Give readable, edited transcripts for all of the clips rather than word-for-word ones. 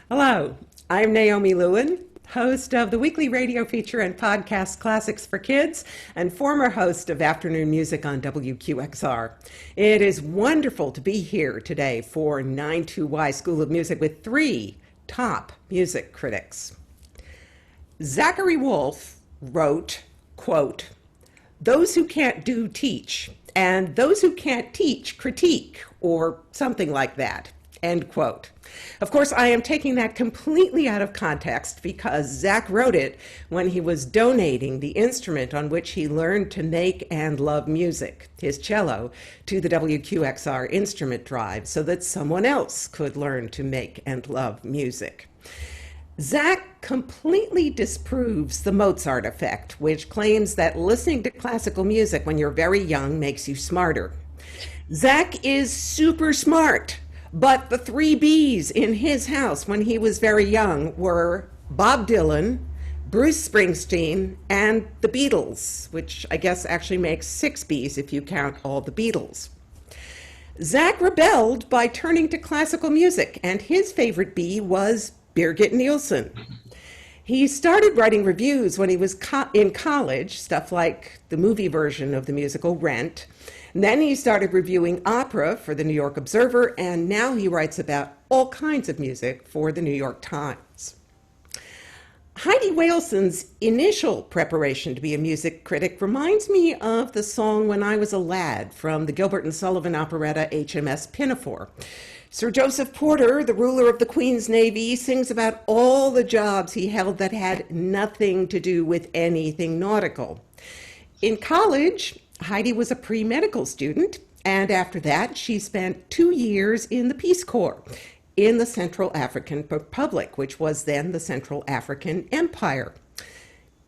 Hello, I'm Naomi Lewin, host of the weekly radio feature and podcast Classics for Kids, and former host of Afternoon Music on WQXR. It is wonderful to be here today for 92Y School of Music with three top music critics. Zachary Woolfe wrote, quote, "Those who can't do teach, and those who can't teach critique," or something like that, end quote. Of course, I am taking that completely out of context because Zach wrote it when he was donating the instrument on which he learned to make and love music, his cello, to the WQXR instrument drive so that someone else could learn to make and love music. Zach completely disproves the Mozart effect, which claims that listening to classical music when you're very young makes you smarter. Zach is super smart, but the three Bs in his house when he was very young were Bob Dylan, Bruce Springsteen, and the Beatles, which I guess actually makes six Bs if you count all the Beatles. Zach rebelled by turning to classical music, and his favorite B was Birgit Nilsson. He started writing reviews when he was in college, stuff like the movie version of the musical Rent. And then he started reviewing opera for the New York Observer, and now he writes about all kinds of music for the New York Times. Heidi Waleson's initial preparation to be a music critic reminds me of the song When I Was a Lad from the Gilbert and Sullivan operetta HMS Pinafore. Sir Joseph Porter, the ruler of the Queen's Navy, sings about all the jobs he held that had nothing to do with anything nautical. In college, Heidi was a pre-medical student, and after that, she spent 2 years in the Peace Corps in the Central African Republic, which was then the Central African Empire.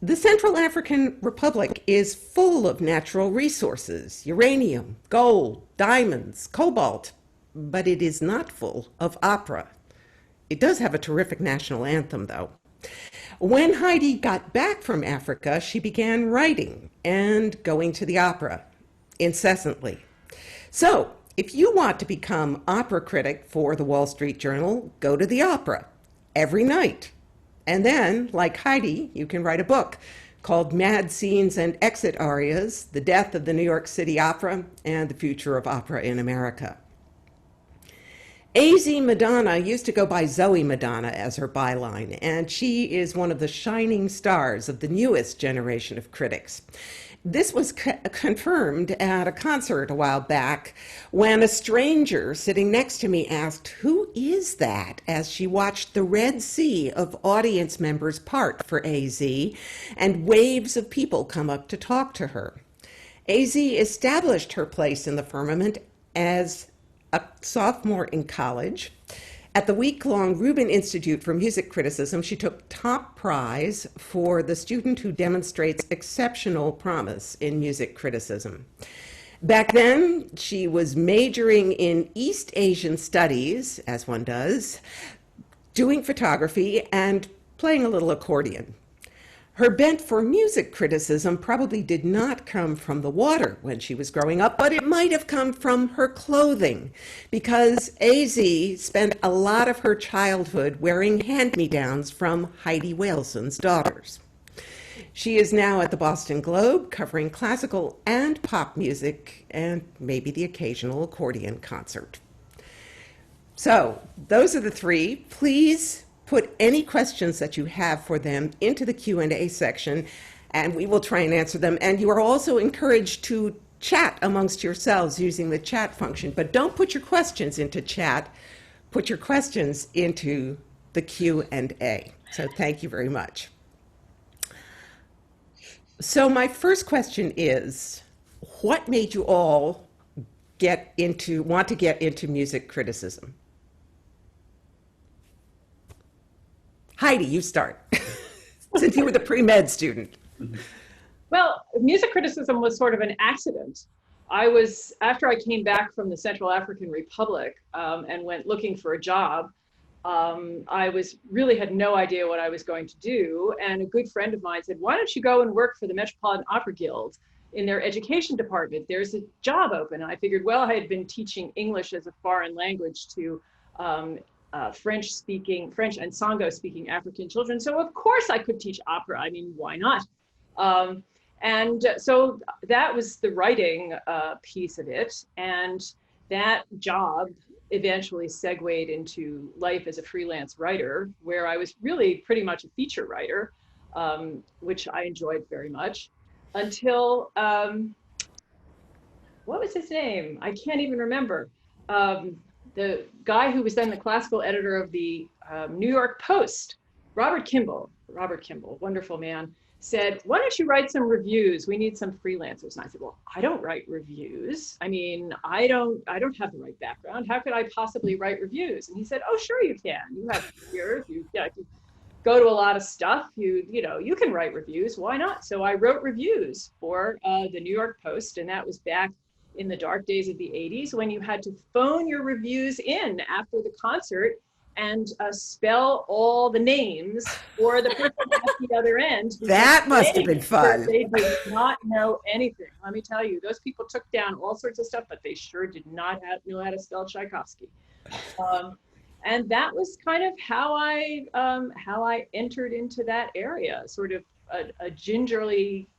The Central African Republic is full of natural resources, uranium, gold, diamonds, cobalt, but it is not full of opera. It does have a terrific national anthem, though. When Heidi got back from Africa, she began writing and going to the opera incessantly. So, if you want to become opera critic for the Wall Street Journal, go to the opera every night. And then, like Heidi, you can write a book called Mad Scenes and Exit Arias, The Death of the New York City Opera and the Future of Opera in America. Zoë Madonna used to go by Zoë Madonna as her byline, and she is one of the shining stars of the newest generation of critics. This was confirmed at a concert a while back when a stranger sitting next to me asked, "Who is that?" as she watched the red sea of audience members part for AZ and waves of people come up to talk to her. AZ established her place in the firmament as a sophomore in college. At the week-long Rubin Institute for Music Criticism, she took top prize for the student who demonstrates exceptional promise in music criticism. Back then, she was majoring in East Asian studies, as one does, doing photography, and playing a little accordion. Her bent for music criticism probably did not come from the water when she was growing up, but it might have come from her clothing, because AZ spent a lot of her childhood wearing hand-me-downs from Heidi Waleson's daughters. She is now at the Boston Globe covering classical and pop music and maybe the occasional accordion concert. So those are the three. Please put any questions that you have for them into the Q&A section, and we will try and answer them. And you are also encouraged to chat amongst yourselves using the chat function, but don't put your questions into chat. Put your questions into the Q&A. So thank you very much. So my first question is, what made you all want to get into music criticism? Heidi, you start, since you were the pre-med student. Well, music criticism was sort of an accident. After I came back from the Central African Republic and went looking for a job, I really had no idea what I was going to do. And a good friend of mine said, "Why don't you go and work for the Metropolitan Opera Guild in their education department? There's a job open." And I figured, well, I had been teaching English as a foreign language to French and Sango speaking African children. So of course I could teach opera. I mean, why not? And so that was the writing piece of it. And that job eventually segued into life as a freelance writer, where I was really pretty much a feature writer, which I enjoyed very much until, what was his name? I can't even remember. The guy who was then the classical editor of the New York Post, Robert Kimball, wonderful man, said, why don't you write some reviews? We need some freelancers. And I said, well, I don't write reviews. I mean, I don't have the right background. How could I possibly write reviews? And he said, oh, sure you can. You have ears, you go to a lot of stuff. You can write reviews. Why not? So I wrote reviews for the New York Post, and that was back in the dark days of the 80s when you had to phone your reviews in after the concert and spell all the names for the person at the other end. That must have been fun. They did not know anything. Let me tell you, those people took down all sorts of stuff, but they sure did not know how to spell Tchaikovsky. And that was kind of how I entered into that area, sort of a gingerly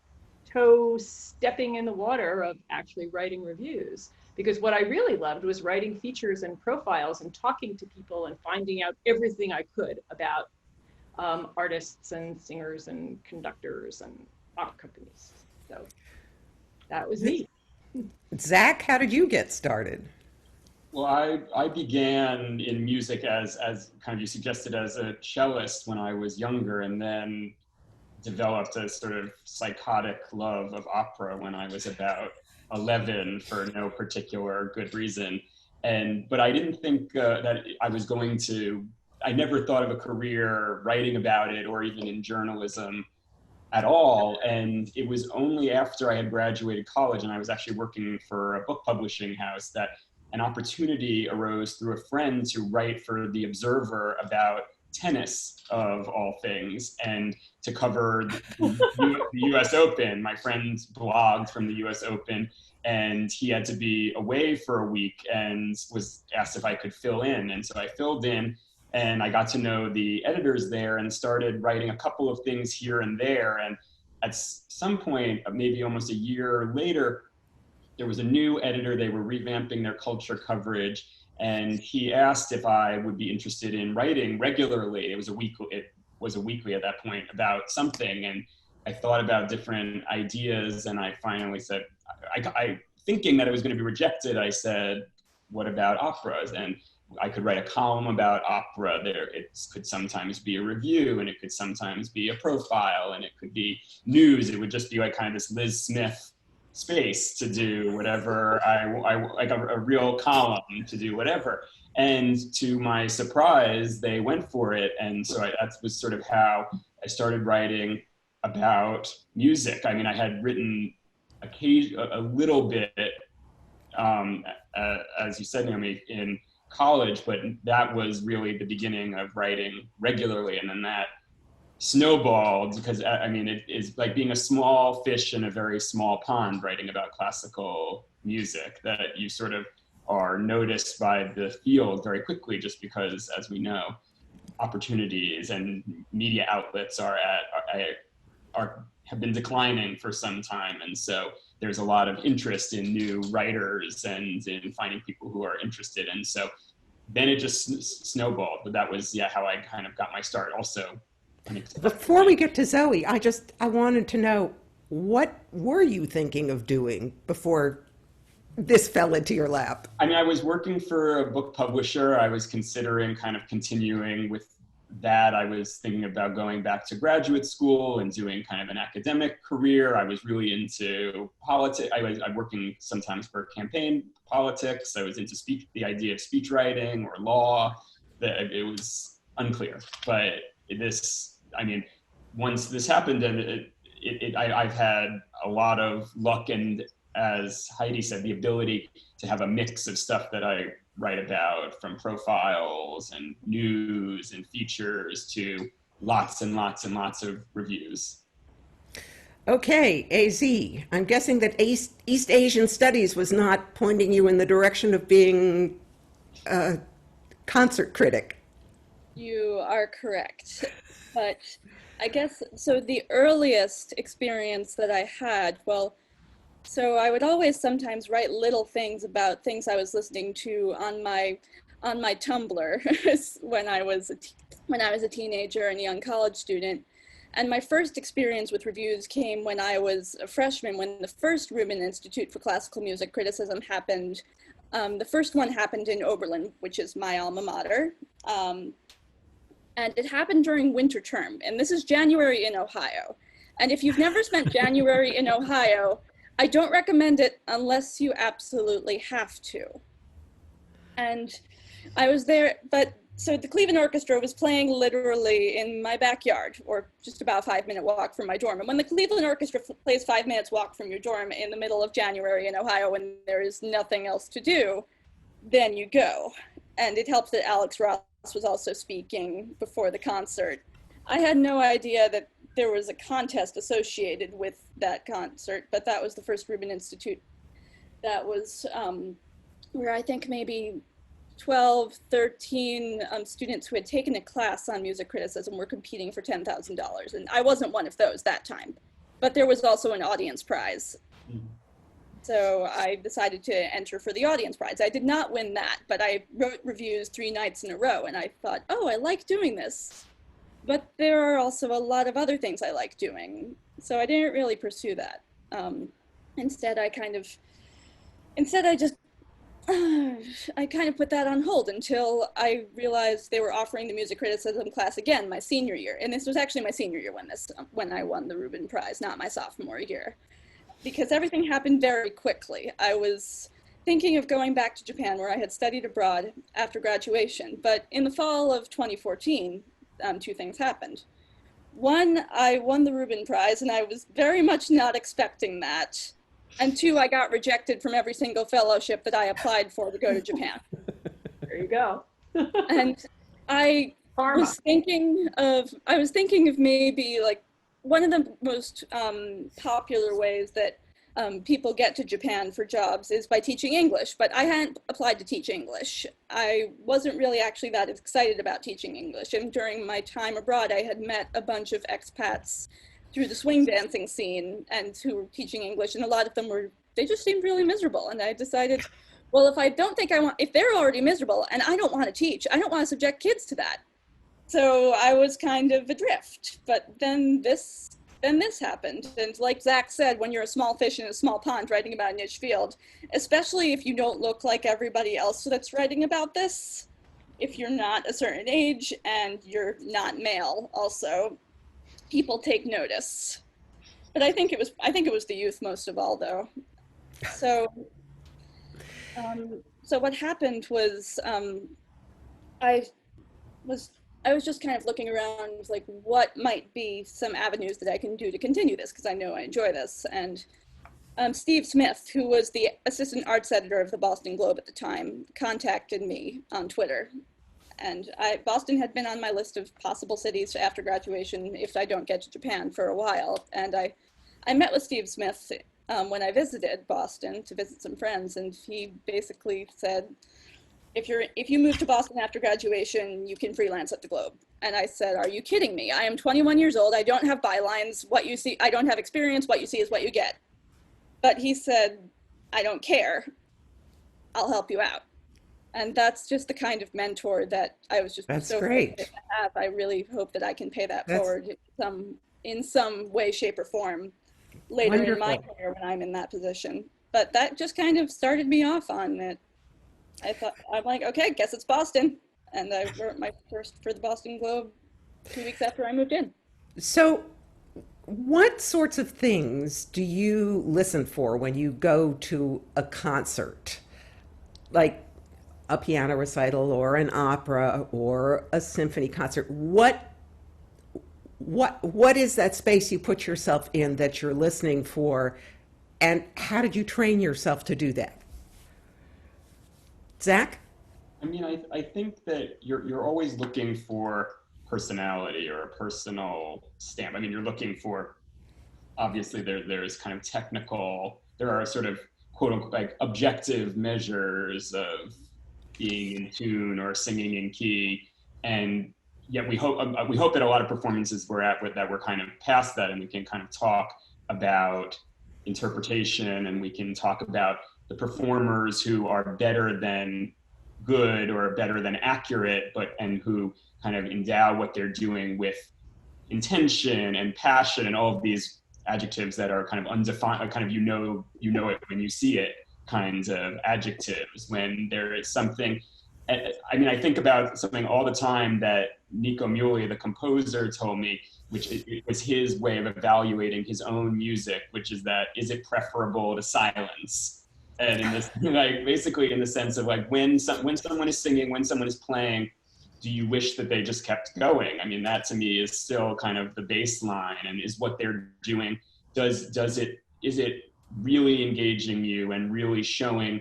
toe stepping in the water of actually writing reviews. Because what I really loved was writing features and profiles and talking to people and finding out everything I could about artists and singers and conductors and opera companies. So that was me. Zach, how did you get started? Well, I began in music as kind of you suggested, as a cellist when I was younger, and then developed a sort of psychotic love of opera when I was about 11 for no particular good reason. But I didn't think that I was going to, I never thought of a career writing about it or even in journalism at all. And it was only after I had graduated college and I was actually working for a book publishing house that an opportunity arose through a friend to write for The Observer about tennis, of all things, and to cover the US Open. My friend blogged from the US Open, and he had to be away for a week and was asked if I could fill in. And so I filled in, and I got to know the editors there and started writing a couple of things here and there. And at some point, maybe almost a year later, there was a new editor. They were revamping their culture coverage, and he asked if I would be interested in writing regularly. It was a weekly at that point about something. And I thought about different ideas, and I finally said, I thinking that it was going to be rejected, I said, what about operas? And I could write a column about opera. It could sometimes be a review, and it could sometimes be a profile, and it could be news. It would just be like kind of this Liz Smith space to do whatever I like, a real column to do whatever. And to my surprise, they went for it. And so that was sort of how I started writing about music. I mean, I had written a little bit, as you said, Naomi, in college, but that was really the beginning of writing regularly. And then that snowballed, because I mean, it is like being a small fish in a very small pond, writing about classical music, that you sort of are noticed by the field very quickly, just because, as we know, opportunities and media outlets have been declining for some time. And so there's a lot of interest in new writers and in finding people who are interested. And so then it just snowballed. But that was, how I kind of got my start also. Before we get to Zoe, I wanted to know, what were you thinking of doing before this fell into your lap? I mean, I was working for a book publisher. I was considering kind of continuing with that. I was thinking about going back to graduate school and doing kind of an academic career. I was really into politics. I was working sometimes for campaign politics. I was into the idea of speech writing or law. It was unclear. But once this happened, and I've had a lot of luck, and as Heidi said, the ability to have a mix of stuff that I write about, from profiles and news and features to lots and lots and lots of reviews. Okay, AZ, I'm guessing that East Asian Studies was not pointing you in the direction of being a concert critic. You are correct. But I guess, so the earliest experience that I had, well, so I would always sometimes write little things about things I was listening to on my Tumblr when I was a teenager and a young college student. And my first experience with reviews came when I was a freshman, when the first Rubin Institute for Classical Music Criticism happened. The first one happened in Oberlin, which is my alma mater. And it happened during winter term. And this is January in Ohio. And if you've never spent January in Ohio, I don't recommend it unless you absolutely have to. And I was there, but so the Cleveland Orchestra was playing literally in my backyard, or just about a 5-minute walk from my dorm. And when the Cleveland Orchestra plays 5 minutes walk from your dorm in the middle of January in Ohio when there is nothing else to do, then you go. And it helps that Alex Ross was also speaking before the concert. I had no idea that there was a contest associated with that concert, but that was the first Rubin Institute. That was where I think maybe 12, 13 students who had taken a class on music criticism were competing for $10,000. And I wasn't one of those that time, but there was also an audience prize. Mm-hmm. So I decided to enter for the audience prize. I did not win that, but I wrote reviews 3 nights in a row, and I thought, oh, I like doing this. But there are also a lot of other things I like doing. So I didn't really pursue that. Instead, I kind of put that on hold until I realized they were offering the music criticism class again my senior year. And this was actually my senior year when I won the Rubin Prize, not my sophomore year. Because everything happened very quickly. I was thinking of going back to Japan, where I had studied abroad after graduation. But in the fall of 2014, 2 things happened. One, I won the Rubin Prize, and I was very much not expecting that. And 2, I got rejected from every single fellowship that I applied for to go to Japan. There you go. And I was thinking of maybe like one of the most popular ways that people get to Japan for jobs is by teaching English, but I hadn't applied to teach English. I wasn't really actually that excited about teaching English. And during my time abroad, I had met a bunch of expats through the swing dancing scene and who were teaching English, and a lot of them they just seemed really miserable. And I decided, well, if they're already miserable and I don't want to teach, I don't want to subject kids to that. So I was kind of adrift. But then this happened. And like Zach said, when you're a small fish in a small pond writing about a niche field, especially if you don't look like everybody else that's writing about this, if you're not a certain age and you're not male also, people take notice. But I think it was the youth most of all, though. So what happened was I was just kind of looking around, like, what might be some avenues that I can do to continue this, because I know I enjoy this. And Steve Smith, who was the assistant arts editor of the Boston Globe at the time, contacted me on Twitter. And Boston had been on my list of possible cities after graduation if I don't get to Japan for a while. And I met with Steve Smith when I visited Boston to visit some friends, and he basically said, if you move to Boston after graduation, you can freelance at the Globe. And I said, are you kidding me? I am 21 years old. I don't have bylines. What you see, I don't have experience. What you see is what you get. But he said, I don't care. I'll help you out. And that's just the kind of mentor that I was just so fortunate to have. I really hope that I can pay that forward in some way, shape, or form later in my career when I'm in that position. But that just kind of started me off on it. I'm like, okay, guess it's Boston. And I wrote my first for the Boston Globe 2 weeks after I moved in. So what sorts of things do you listen for when you go to a concert? Like a piano recital or an opera or a symphony concert? What is that space you put yourself in that you're listening for, and how did you train yourself to do that? Zach? I mean, I think that you're always looking for personality or a personal stamp. I mean, you're looking for, obviously there's kind of there are sort of quote unquote like objective measures of being in tune or singing in key. And yet we hope that a lot of performances we're at with that we're kind of past that, and we can kind of talk about interpretation, and we can talk about the performers who are better than good or better than accurate, and who kind of endow what they're doing with intention and passion and all of these adjectives that are kind of undefined, kind of you know it when you see it kinds of adjectives. When there is something, I mean, I think about something all the time that Nico Muhly, the composer, told me, which it was his way of evaluating his own music, which is that, is it preferable to silence? And in this, like, basically in the sense of like, when someone is singing, when someone is playing, do you wish that they just kept going? I mean, that to me is still kind of the baseline, and is what they're doing, is it really engaging you and really showing,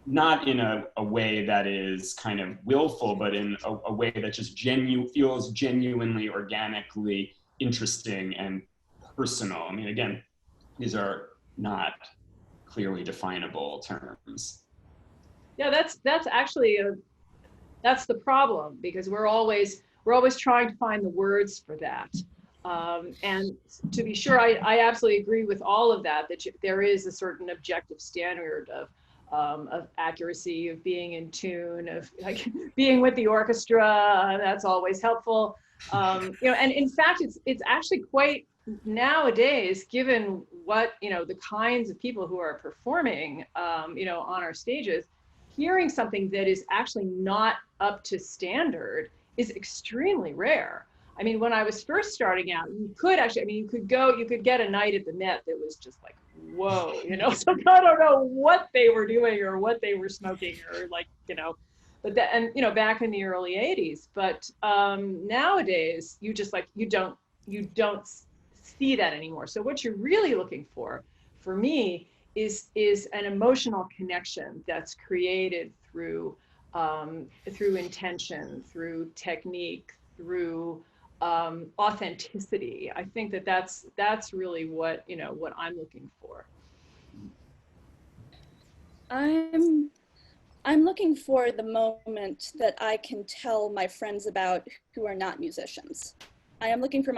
not in a way that is kind of willful, but in a way that just feels genuinely, organically interesting and personal. I mean, again, these are not clearly definable terms. Yeah, that's actually that's the problem, because we're always trying to find the words for that. And to be sure, I absolutely agree with all of that, there is a certain objective standard of accuracy, of being in tune, of like being with the orchestra. That's always helpful. And in fact, it's actually quite, nowadays, given what, the kinds of people who are performing, on our stages, hearing something that is actually not up to standard is extremely rare. I mean, when I was first starting out, you could get a night at the Met that was just like, whoa, so I don't know what they were doing or what they were smoking, or like, but that, and back in the early 80s, but nowadays you just like, you don't see that anymore. So what you're really looking for me, is an emotional connection that's created through intention, through technique, through authenticity. I think that's really what I'm looking for. I'm looking for the moment that I can tell my friends about who are not musicians. I am looking for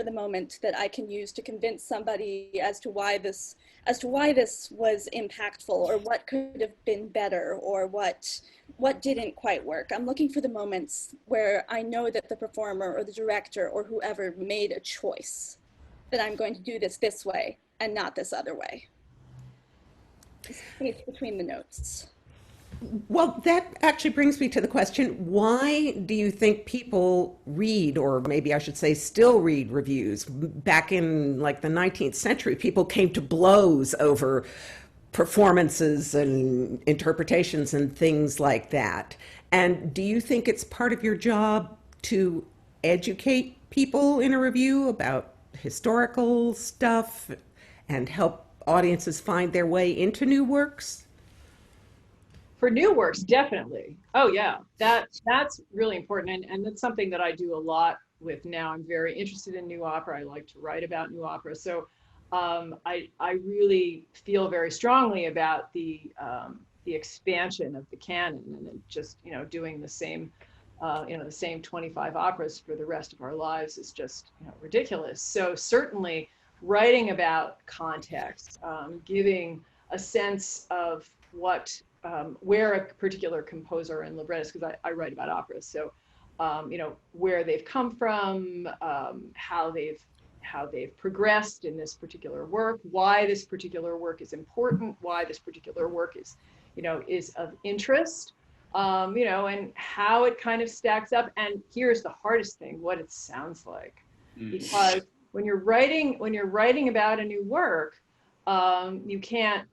the moment that I can use to convince somebody as to why this was impactful, or what could have been better, or what didn't quite work. I'm looking for the moments where I know that the performer or the director or whoever made a choice, that I'm going to do this way and not this other way. The space between the notes. Well, that actually brings me to the question, why do you think people read, or maybe I should say still read, reviews? Back in like the 19th century, people came to blows over performances and interpretations and things like that. And do you think it's part of your job to educate people in a review about historical stuff and help audiences find their way into new works? For new works, definitely. Oh yeah, that's really important, and that's something that I do a lot with now. I'm very interested in new opera. I like to write about new opera, so I really feel very strongly about the expansion of the canon, and just doing the same the same 25 operas for the rest of our lives is just ridiculous. So certainly writing about context, giving a sense of what where a particular composer and librettist, because I write about operas, so where they've come from, how they've progressed in this particular work, why this particular work is important, why this particular work is of interest, and how it kind of stacks up. And here's the hardest thing: what it sounds like, because when you're writing about a new work, you can't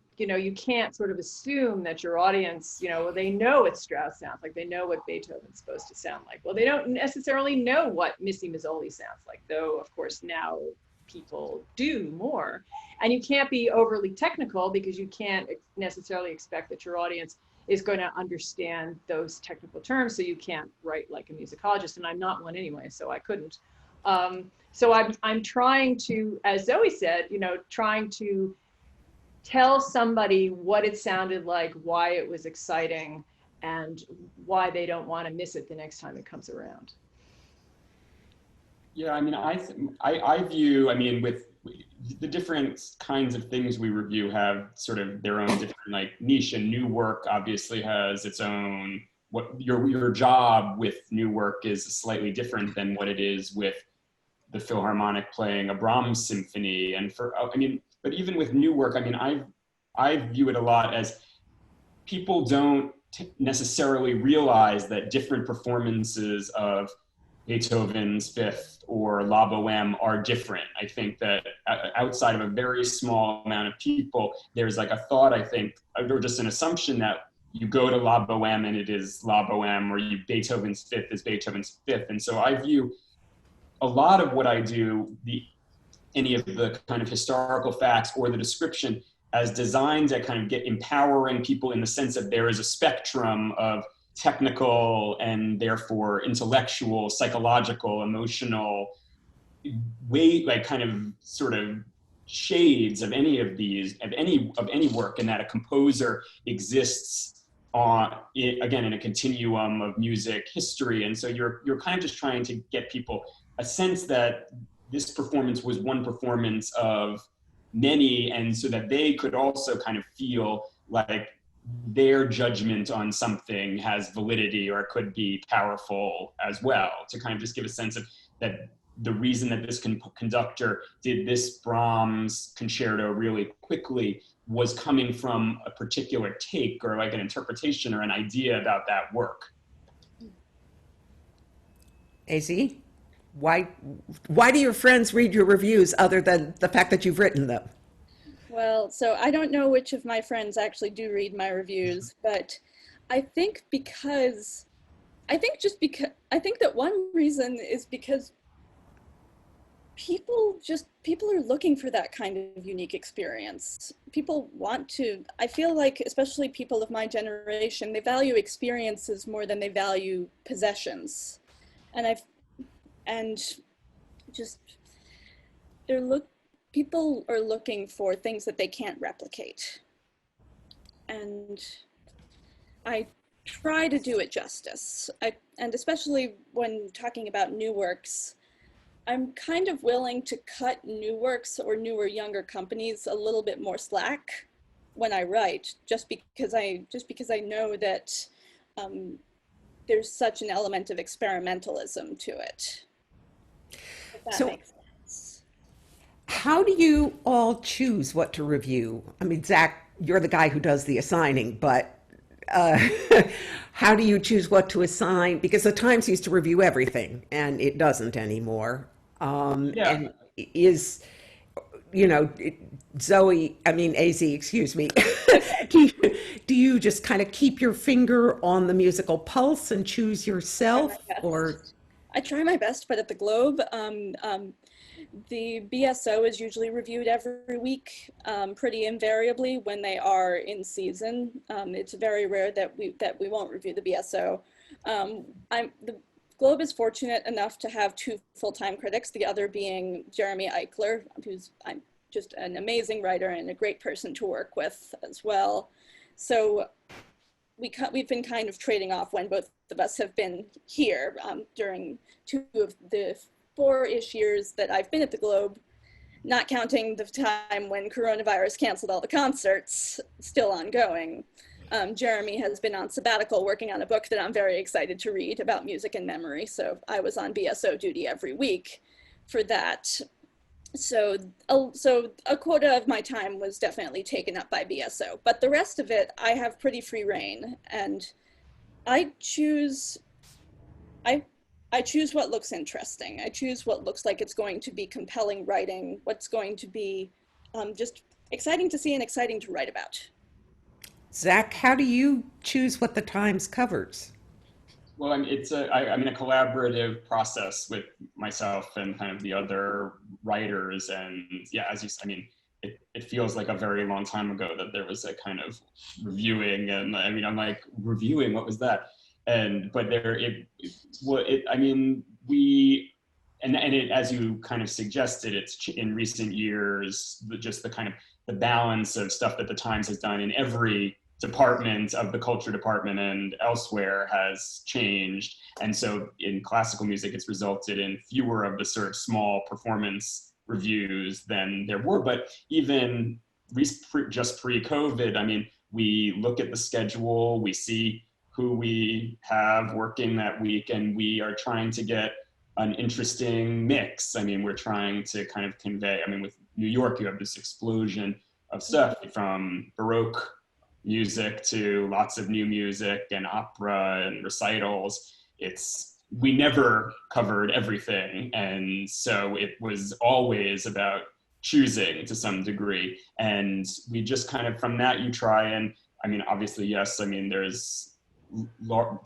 sort of assume that your audience, they know what Strauss sounds like, they know what Beethoven's supposed to sound like. Well, they don't necessarily know what Missy Mazzoli sounds like, though, of course, now people do more. And you can't be overly technical, because you can't necessarily expect that your audience is going to understand those technical terms, so you can't write like a musicologist, and I'm not one anyway, so I couldn't. So I'm trying to, as Zoe said, trying to tell somebody what it sounded like, why it was exciting, and why they don't want to miss it the next time it comes around. Yeah, I mean, I view, I mean, with the different kinds of things we review have sort of their own different like niche, and new work obviously has its own, what your job with new work is slightly different than what it is with the Philharmonic playing a Brahms symphony. And for, I mean, but even with new work, I mean, I view it a lot as people don't necessarily realize that different performances of Beethoven's Fifth or La Boheme are different. I think that outside of a very small amount of people, there's like a thought, I think, or just an assumption that you go to La Boheme and it is La Boheme, or Beethoven's Fifth is Beethoven's Fifth. And so I view a lot of what I do, any of the kind of historical facts or the description, as designed to kind of get empowering people in the sense that there is a spectrum of technical and therefore intellectual, psychological, emotional way, like kind of sort of shades of any of these, of any work, and that a composer exists on again in a continuum of music history. And so you're kind of just trying to get people a sense that this performance was one performance of many, and so that they could also kind of feel like their judgment on something has validity or could be powerful as well, to kind of just give a sense of that the reason that this conductor did this Brahms concerto really quickly was coming from a particular take or like an interpretation or an idea about that work. AZ, why do your friends read your reviews other than the fact that you've written them? Well, so I don't know which of my friends actually do read my reviews, but I think that one reason is because people are looking for that kind of unique experience. People want to, I feel like, especially people of my generation, they value experiences more than they value possessions. People are looking for things that they can't replicate. And I try to do it justice. And especially when talking about new works, I'm kind of willing to cut new works or newer, younger companies a little bit more slack when I write, just because I know that there's such an element of experimentalism to it. If that makes sense. How do you all choose what to review? I mean, Zach, you're the guy who does the assigning, but how do you choose what to assign? Because the Times used to review everything, and it doesn't anymore. And is, AZ, excuse me, do you just kind of keep your finger on the musical pulse and choose yourself? Or I try my best, but at the Globe, the BSO is usually reviewed every week, pretty invariably when they are in season. It's very rare that we won't review the BSO. The Globe is fortunate enough to have two full-time critics, the other being Jeremy Eichler, who's just an amazing writer and a great person to work with as well. So we've been kind of trading off when both of us have been here during two of the 4-ish years that I've been at the Globe, not counting the time when coronavirus canceled all the concerts, still ongoing. Jeremy has been on sabbatical working on a book that I'm very excited to read about music and memory, so I was on BSO duty every week for that. So a quota of my time was definitely taken up by BSO, but the rest of it, I have pretty free reign, and I choose what looks interesting. I choose what looks like it's going to be compelling writing, what's going to be just exciting to see and exciting to write about. Zach, how do you choose what the Times covers? Well, it's a collaborative process with myself and kind of the other writers. And yeah, as you said, it feels like a very long time ago that there was a kind of reviewing, and I'm like, reviewing, what was that? As you kind of suggested, it's in recent years, just the kind of the balance of stuff that the Times has done in every department of the culture department and elsewhere has changed. And so in classical music, it's resulted in fewer of the sort of small performance reviews than there were. But even just pre-COVID, I mean, we look at the schedule, we see who we have working that week, and we are trying to get an interesting mix. I mean, we're trying to kind of convey, I mean, with New York, you have this explosion of stuff from Baroque music to lots of new music and opera and recitals. We never covered everything. And so it was always about choosing to some degree. And we just kind of, from that, you try and, I mean, obviously, yes, I mean, there's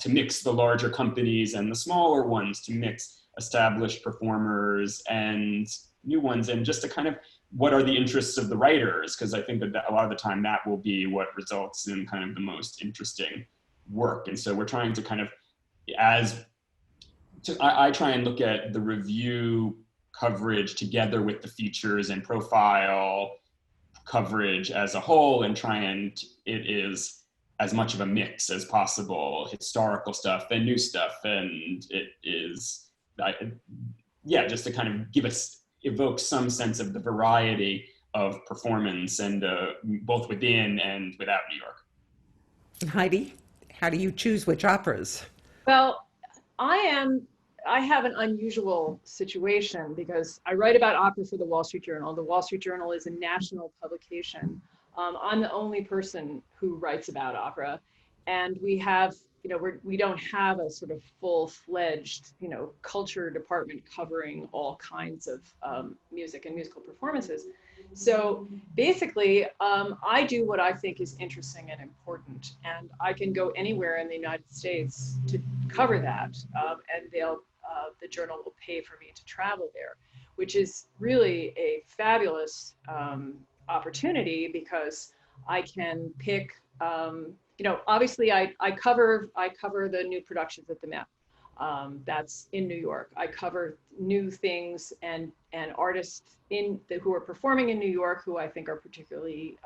to mix the larger companies and the smaller ones, to mix established performers and new ones, and just to kind of, what are the interests of the writers? Because I think that a lot of the time that will be what results in kind of the most interesting work. And so we're trying to kind of, I try and look at the review coverage together with the features and profile coverage as a whole, and try and it is as much of a mix as possible, historical stuff and new stuff. And it is, just to kind of evoke some sense of the variety of performance, and both within and without New York. Heidi, how do you choose which operas? Well, I have an unusual situation because I write about opera for the Wall Street Journal. The Wall Street Journal is a national publication. I'm the only person who writes about opera, and we have, we don't have a sort of full-fledged, culture department covering all kinds of music and musical performances. So basically, I do what I think is interesting and important, and I can go anywhere in the United States to cover that, and the journal will pay for me to travel there, which is really a fabulous opportunity, because I can pick, obviously I cover the new productions at the Met. That's in New York. I cover new things and artists who are performing in New York who I think are particularly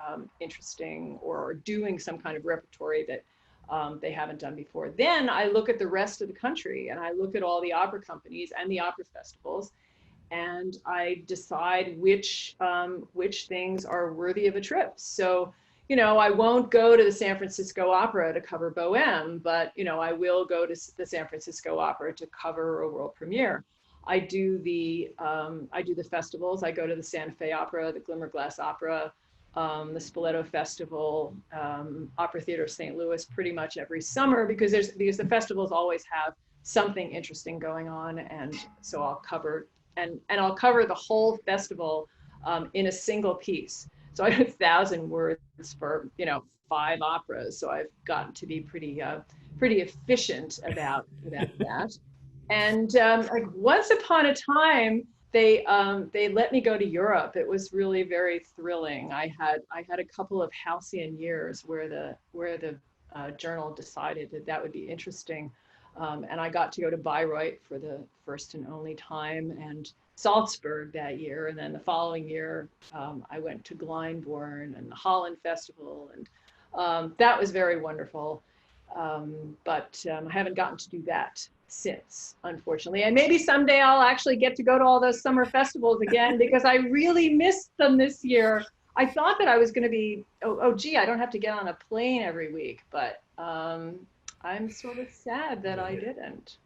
interesting, or are doing some kind of repertory that they haven't done before. Then I look at the rest of the country, and I look at all the opera companies and the opera festivals, and I decide which things are worthy of a trip. So, I won't go to the San Francisco Opera to cover Bohème, but, I will go to the San Francisco Opera to cover a world premiere. I do the festivals. I go to the Santa Fe Opera, the Glimmerglass Opera, the Spoleto Festival, Opera Theater St. Louis pretty much every summer, because the festivals always have something interesting going on, and so I'll cover and I'll cover the whole festival in a single piece. So I have 1,000 words for 5 operas. So I've gotten to be pretty efficient about that. And like once upon a time, they let me go to Europe. It was really very thrilling. I had a couple of halcyon years where the journal decided that would be interesting. And I got to go to Bayreuth for the first and only time, and Salzburg that year. And then the following year, I went to Glyndebourne and the Holland Festival, and that was very wonderful. But I haven't gotten to do that since, unfortunately. And maybe someday I'll actually get to go to all those summer festivals again, because I really missed them this year. I thought that I was going to be, gee, I don't have to get on a plane every week, but I'm sort of sad that I didn't.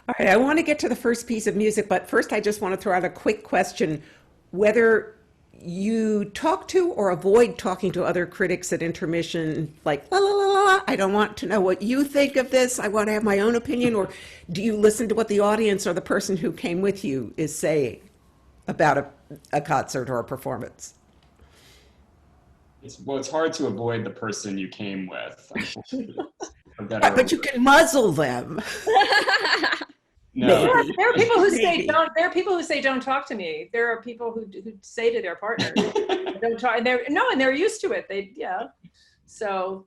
All right, I want to get to the first piece of music, but first I just want to throw out a quick question. Whether you talk to or avoid talking to other critics at intermission, like, la, la, la, la, I don't want to know what you think of this, I want to have my own opinion, or do you listen to what the audience or the person who came with you is saying about a concert or a performance? It's hard to avoid the person you came with. Yeah, but you can muzzle them. No. There are people who say don't. There are people who say don't talk to me. There are people who say to their partners don't talk. And they're used to it. So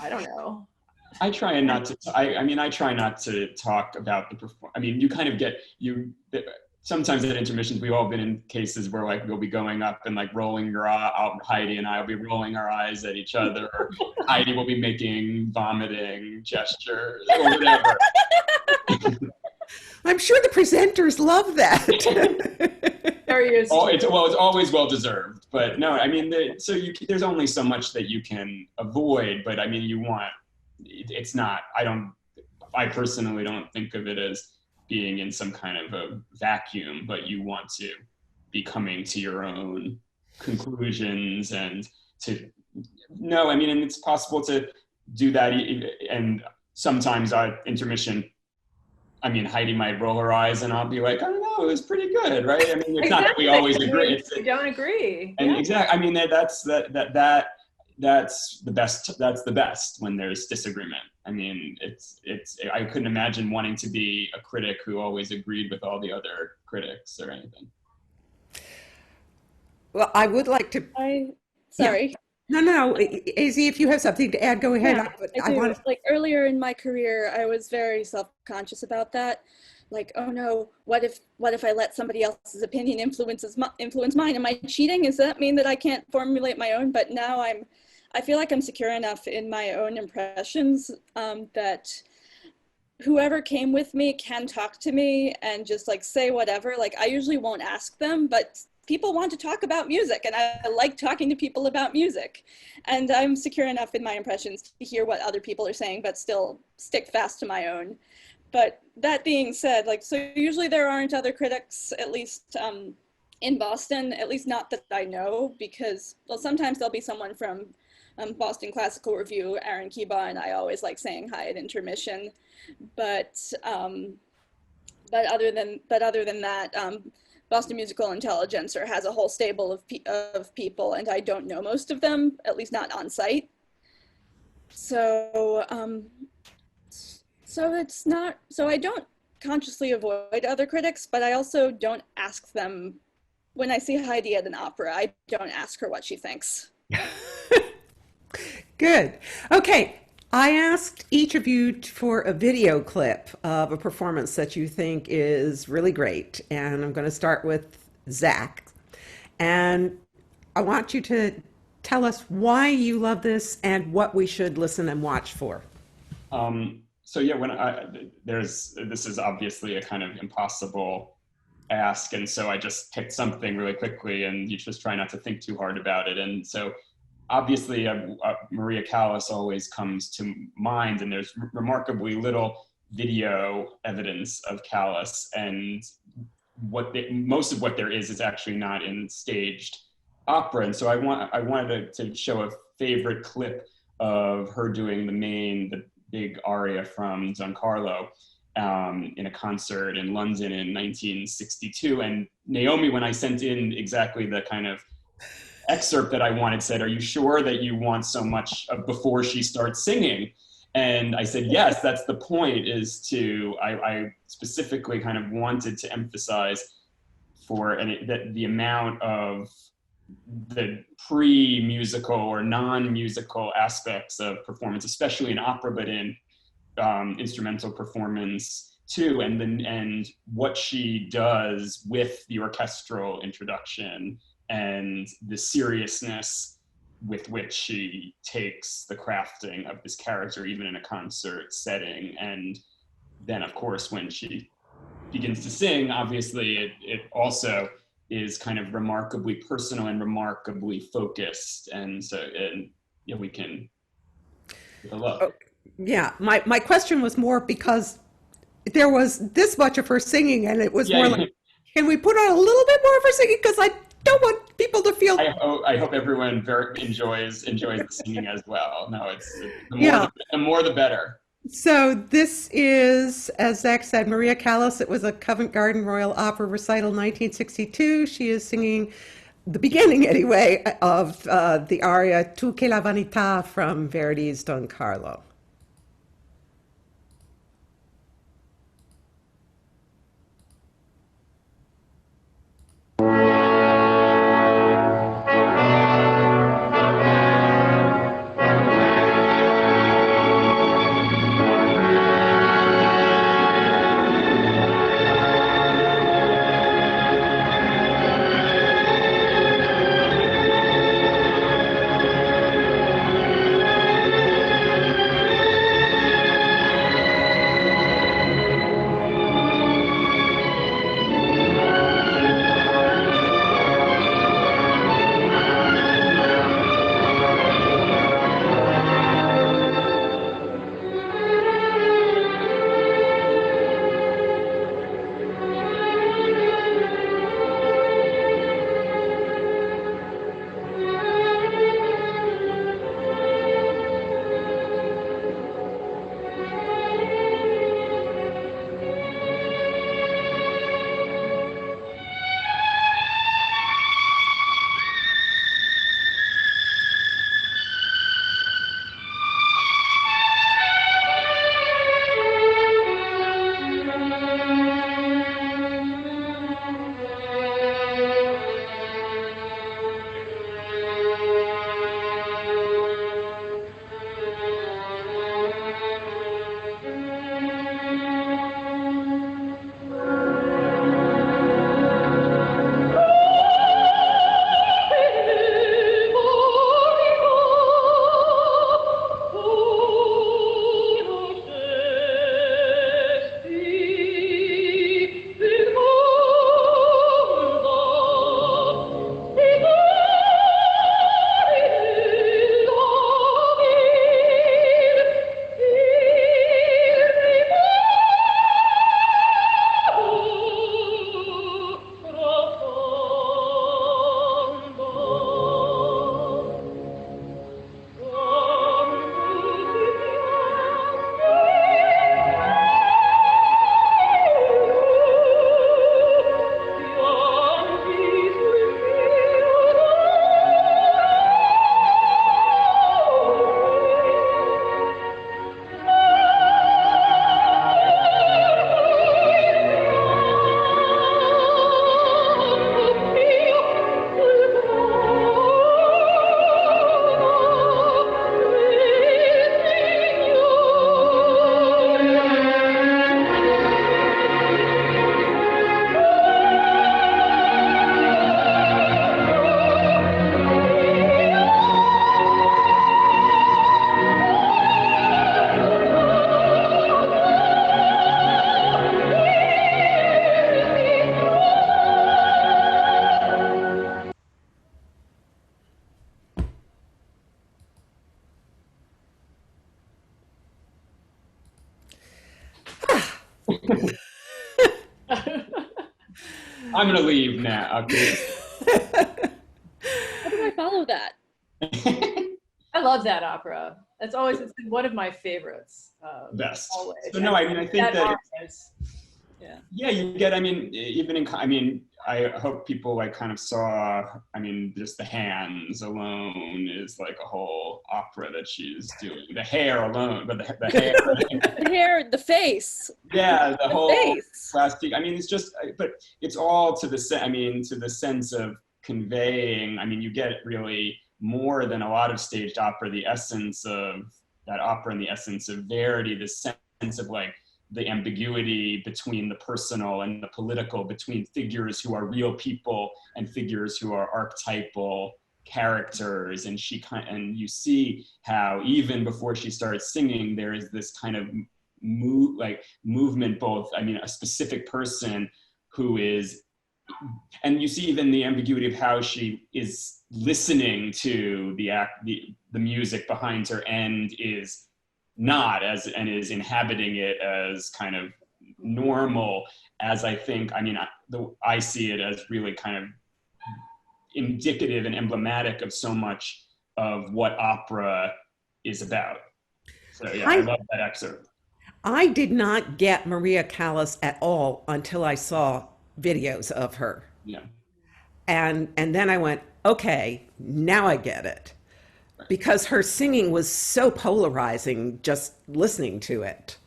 I don't know. I try not to. I try not to talk about the performance. I mean, you kind of get sometimes at intermissions, we've all been in cases where like we'll be going up and like rolling your eye out. Heidi and I will be rolling our eyes at each other. Or Heidi will be making vomiting gestures or whatever. I'm sure the presenters love that. It's always well deserved, but no, I mean, there's only so much that you can avoid, but I mean, it's not, I personally don't think of it as being in some kind of a vacuum, but you want to be coming to your own conclusions and and it's possible to do that. And sometimes intermission, I mean, Heidi might roll her eyes and I'll be like, oh no, it was pretty good, right? I mean, it's not that we always agree. We don't agree. And exactly, I mean, that's the best. That's the best when there's disagreement. I mean, I couldn't imagine wanting to be a critic who always agreed with all the other critics or anything. Well, I would like to. Sorry. Yeah. No, AZ, if you have something to add, go ahead. Yeah, I do. Like earlier in my career, I was very self-conscious about that. Like, oh no, what if I let somebody else's opinion influence mine? Am I cheating? Does that mean that I can't formulate my own? But now I feel like I'm secure enough in my own impressions that whoever came with me can talk to me and just like say whatever. Like I usually won't ask them, but people want to talk about music and I like talking to people about music. And I'm secure enough in my impressions to hear what other people are saying, but still stick fast to my own. But that being said, like, so usually there aren't other critics, at least in Boston, at least not that I know, because, well, sometimes there'll be someone from Boston Classical Review, Aaron Kiba, and I always like saying hi at intermission. But other than that, Boston Musical Intelligencer has a whole stable of people, and I don't know most of them, at least not on site. So I don't consciously avoid other critics, but I also don't ask them. When I see Heidi at an opera, I don't ask her what she thinks. Good. Okay. I asked each of you for a video clip of a performance that you think is really great. And I'm going to start with Zach. And I want you to tell us why you love this and what we should listen and watch for. So yeah, this is obviously a kind of impossible ask. And so I just picked something really quickly and you just try not to think too hard about it. And so obviously, Maria Callas always comes to mind, and there's remarkably little video evidence of Callas, and most of what there is actually not in staged opera. And so I wanted to show a favorite clip of her doing the big aria from Don Carlo in a concert in London in 1962. And Naomi, when I sent in exactly the kind of excerpt that I wanted, said, "Are you sure that you want so much before she starts singing?" And I said, yes, that's the point, is I specifically kind of wanted to emphasize that the amount of the pre-musical or non-musical aspects of performance, especially in opera, but in instrumental performance too, and what she does with the orchestral introduction and the seriousness with which she takes the crafting of this character, even in a concert setting. And then, of course, when she begins to sing, obviously it also is kind of remarkably personal and remarkably focused. And so we can give a look. Oh, yeah, my question was more because there was this much of her singing, and it was more like, can we put on a little bit more of her singing? Because I don't want people to feel. I hope everyone enjoys the singing as well. No, the more the better. So this is, as Zach said, Maria Callas. It was a Covent Garden Royal Opera recital, 1962. She is singing the beginning, anyway, of the aria "Tu che la vanità" from Verdi's Don Carlo. I'm gonna leave now. Okay. How do I follow that? I love that opera. It's been one of my favorites. Best. Always. So no, I mean, I think that Yeah. you get, I mean, even in, I mean, I hope people like kind of saw, I mean, just the hands alone is like a whole opera that she's doing. The hair alone, but the hair. The hair, the face. Yeah, the whole face. plastic. I mean, it's just, but it's all to the, I mean, to the sense of conveying. I mean, you get really more than a lot of staged opera, the essence of that opera and the essence of Verdi, the sense of like the ambiguity between the personal and the political, between figures who are real people and figures who are archetypal characters. And and you see how even before she starts singing, there is this kind of movement, both, I mean, a specific person who is, and you see even the ambiguity of how she is listening to the music behind her and is not, and is inhabiting it as kind of normal, as I think, I mean, I see it as really kind of indicative and emblematic of so much of what opera is about. So yeah, I love that excerpt. I did not get Maria Callas at all until I saw videos of her. Yeah. And then I went, okay, now I get it. Because her singing was so polarizing just listening to it.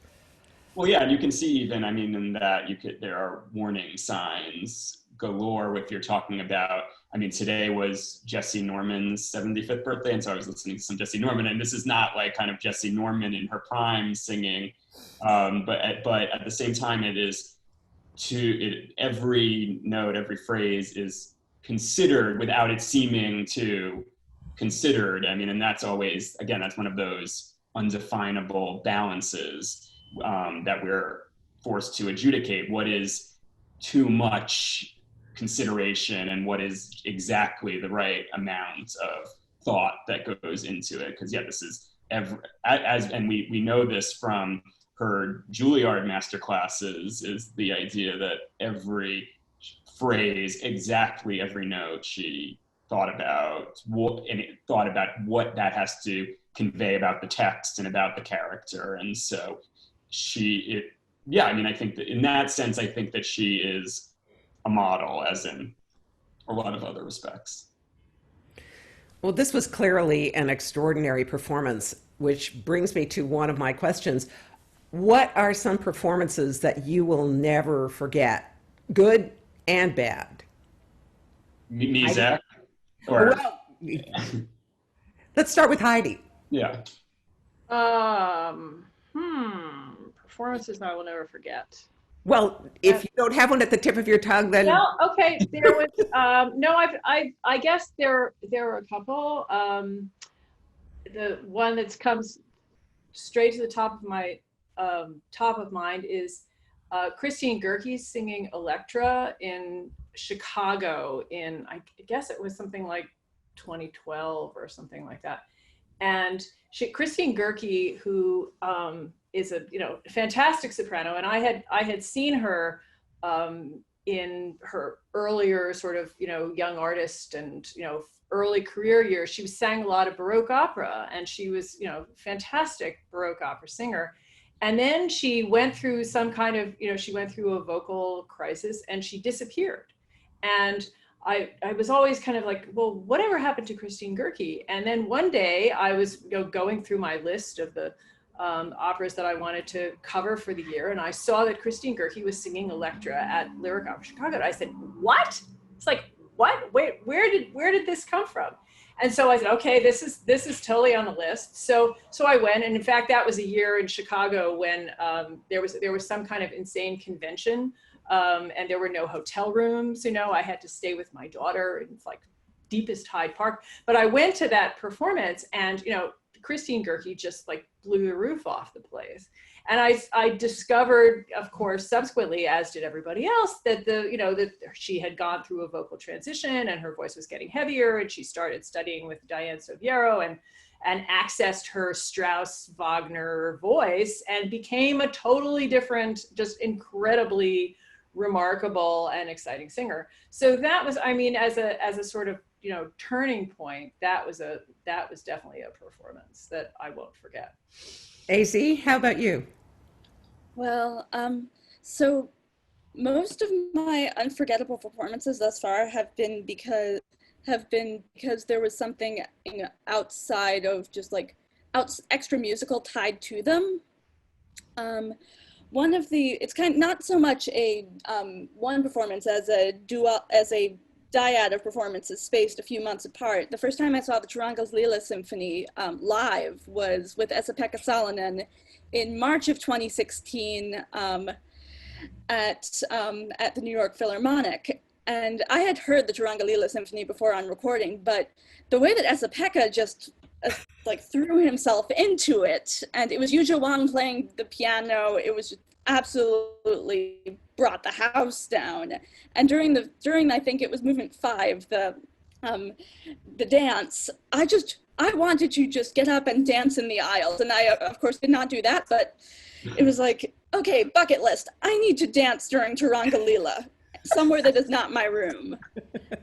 Well, yeah, and you can see even, I mean, in that there are warning signs galore if you're talking about, I mean, today was Jesse Norman's 75th birthday, and so I was listening to some Jesse Norman, and this is not like kind of Jesse Norman in her prime singing, but at the same time, it is every note, every phrase is considered without it seeming to considered. I mean, and that's always, again, that's one of those undefinable balances that we're forced to adjudicate. What is too much consideration and what is exactly the right amount of thought that goes into it? Because yeah, this is and we know this from her Juilliard masterclasses, is the idea that every phrase, exactly every note, she thought about what that has to convey about the text and about the character. And so I mean, I think that in that sense, I think that she is a model, as in a lot of other respects. Well, this was clearly an extraordinary performance, which brings me to one of my questions. What are some performances that you will never forget, good and bad? Me, Zach? Or, well, let's start with Heidi. Yeah. Performances I will never forget. Well, if you don't have one at the tip of your tongue, then No, okay. There was no. I guess there are a couple. The one that comes straight to the top of my top of mind is Christine Goerke singing Electra in Chicago in, I guess it was something like 2012 or something like that. And Christine Goerke, who is a fantastic soprano, and I had seen her in her earlier sort of young artist and early career years. She sang a lot of Baroque opera, and she was fantastic Baroque opera singer. And then she went through some kind of she went through a vocal crisis and she disappeared. And I was always kind of like, well, whatever happened to Christine Goerke? And then one day I was going through my list of the operas that I wanted to cover for the year, and I saw that Christine Goerke was singing Electra at Lyric Opera Chicago. And I said, what? It's like, what? Wait, where did this come from? And so I said, okay, this is totally on the list. So I went, and in fact, that was a year in Chicago when there was some kind of insane convention. And there were no hotel rooms, I had to stay with my daughter in like deepest Hyde Park. But I went to that performance, and Christine Goerke just like blew the roof off the place. And I discovered, of course, subsequently, as did everybody else, that that she had gone through a vocal transition and her voice was getting heavier, and she started studying with Diane Soviero, and accessed her Strauss Wagner voice and became a totally different, just incredibly remarkable and exciting singer. So that was, I mean, as a sort of, you know, turning point, that was definitely a performance that I won't forget. AC, how about you? Well, so most of my unforgettable performances thus far have been because there was something, you know, outside of just like extra musical tied to them. One of the, it's kind of not so much a one performance as a dyad of performances spaced a few months apart. The first time I saw the Turangal's Lila Symphony live was with Esa-Pekka Salonen in March of 2016 at the New York Philharmonic. And I had heard the Turanga Lila Symphony before on recording, but the way that Esa-Pekka just like threw himself into it, and it was Yu Wang playing the piano, it was just absolutely brought the house down. And during I think it was movement 5, the dance, I wanted to just get up and dance in the aisles, and I of course did not do that, but it was like, okay, bucket list, I need to dance during Turanga Lila somewhere that is not my room.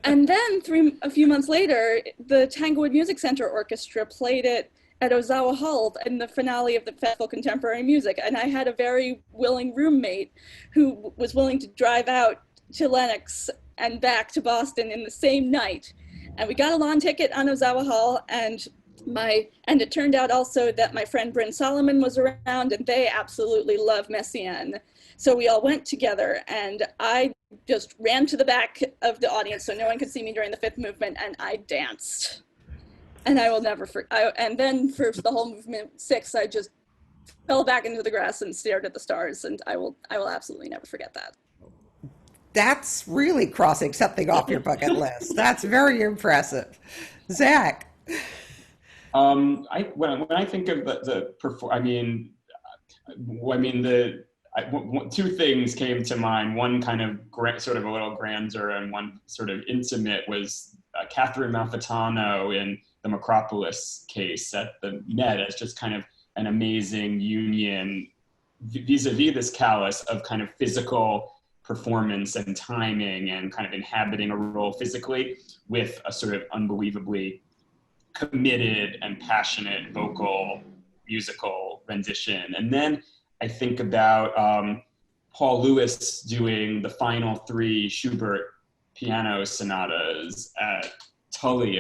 And then a few months later, the Tanglewood Music Center Orchestra played it at Ozawa Hall in the finale of the Festival of Contemporary Music. And I had a very willing roommate who was willing to drive out to Lenox and back to Boston in the same night. And we got a lawn ticket on Ozawa Hall, and it turned out also that my friend Bryn Solomon was around, and they absolutely love Messiaen. So we all went together, and I just ran to the back of the audience so no one could see me during the 5th movement, and I danced. And I will never and then for the whole movement 6, I just fell back into the grass and stared at the stars, and I will absolutely never forget that. That's really crossing something off your bucket list. That's very impressive. Zach. When I think of two things came to mind. One kind of sort of a little grander, and one sort of intimate was Catherine Malfitano in the Macropolis case at the Met as just kind of an amazing union vis-a-vis this callus of kind of physical performance and timing and kind of inhabiting a role physically with a sort of unbelievably committed and passionate vocal musical rendition. And then I think about Paul Lewis doing the final 3 Schubert piano sonatas at Tully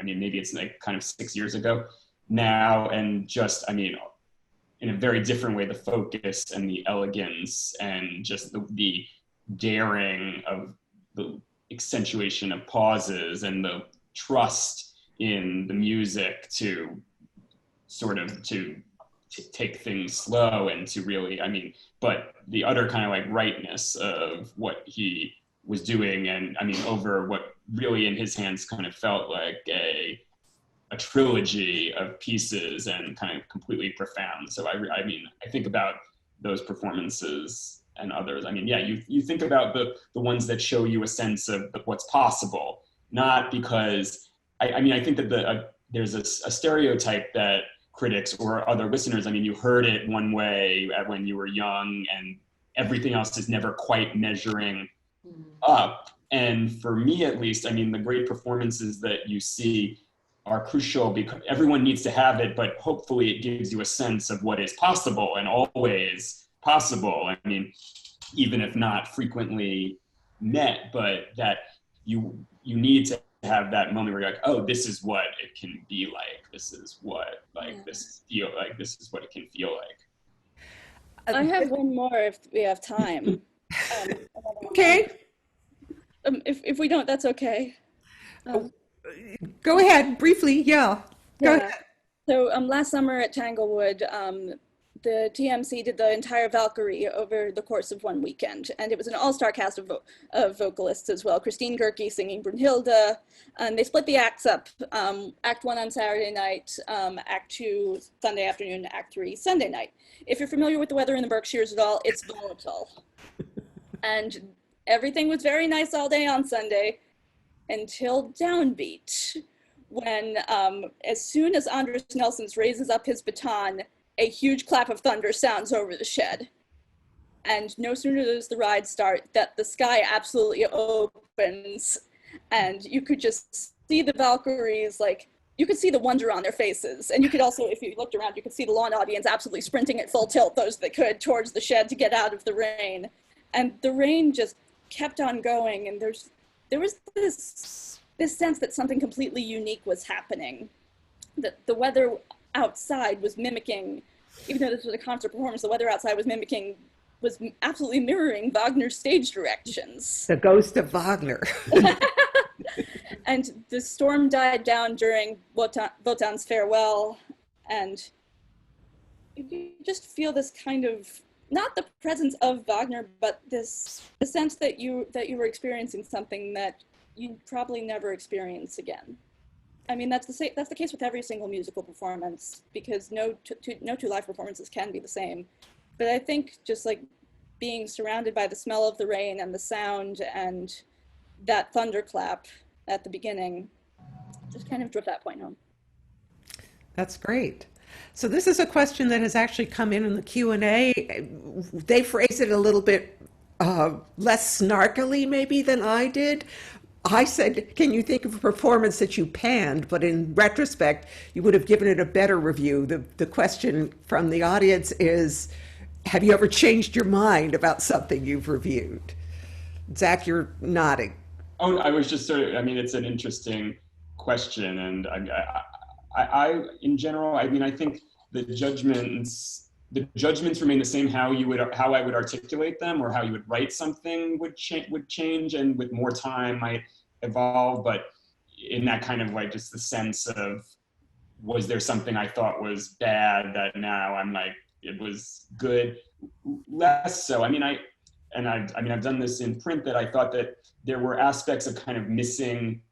maybe it's like kind of 6 years ago now, and just, in a very different way, the focus and the elegance and just the daring of the accentuation of pauses and the trust in the music to take things slow and to really, but the utter kind of like rightness of what he was doing, and over what really in his hands kind of felt like a trilogy of pieces and kind of completely profound. So I think about those performances and others. You think about the ones that show you a sense of what's possible, not because I think that there's a stereotype that critics or other listeners, you heard it one way when you were young and everything else is never quite measuring up. And for me, at least, the great performances that you see are crucial because everyone needs to have it, but hopefully it gives you a sense of what is possible and always possible. Even if not frequently met, but that you need to have that moment where you're like, oh, this is what it can be like. This is what this is what it can feel like. I have one more if we have time. Okay. If we don't, that's okay. Go ahead, briefly, yeah. Go ahead. So last summer at Tanglewood, the TMC did the entire Valkyrie over the course of one weekend, and it was an all-star cast of vocalists as well. Christine Gerke singing Brunhilde, and they split the acts up. Act 1 on Saturday night, Act 2 Sunday afternoon, Act 3 Sunday night. If you're familiar with the weather in the Berkshires at all, it's volatile. And everything was very nice all day on Sunday until Downbeat, when as soon as Andres Nelsons raises up his baton, a huge clap of thunder sounds over the shed. And no sooner does the ride start that the sky absolutely opens, and you could just see the Valkyries, like, you could see the wonder on their faces. And you could also, if you looked around, you could see the lawn audience absolutely sprinting at full tilt, those that could, towards the shed to get out of the rain. And the rain just kept on going, and there was this sense that something completely unique was happening. That the weather outside was mimicking, even though this was a concert performance, the weather outside was absolutely mirroring Wagner's stage directions. The ghost of Wagner. And the storm died down during Wotan's farewell, and you just feel this kind of, not the presence of Wagner, but the sense that you were experiencing something that you probably never experience again. I mean, that's the case with every single musical performance, because no two live performances can be the same. But I think just like being surrounded by the smell of the rain and the sound and that thunderclap at the beginning just kind of drove that point home. That's great. So this is a question that has actually come in the Q&A. They phrase it a little bit less snarkily maybe than I did. I said, can you think of a performance that you panned, but in retrospect, you would have given it a better review. The question from the audience is, have you ever changed your mind about something you've reviewed? Zach, you're nodding. Oh, I was just sort of, I mean, it's an interesting question. And I in general, I mean, I think the judgments remain the same. How I would articulate them or how you would write something would change, and with more time might evolve. But in that kind of like just the sense of, was there something I thought was bad that now I'm like, it was good? Less so. I mean, I've done this in print, that I thought that there were aspects of kind of missing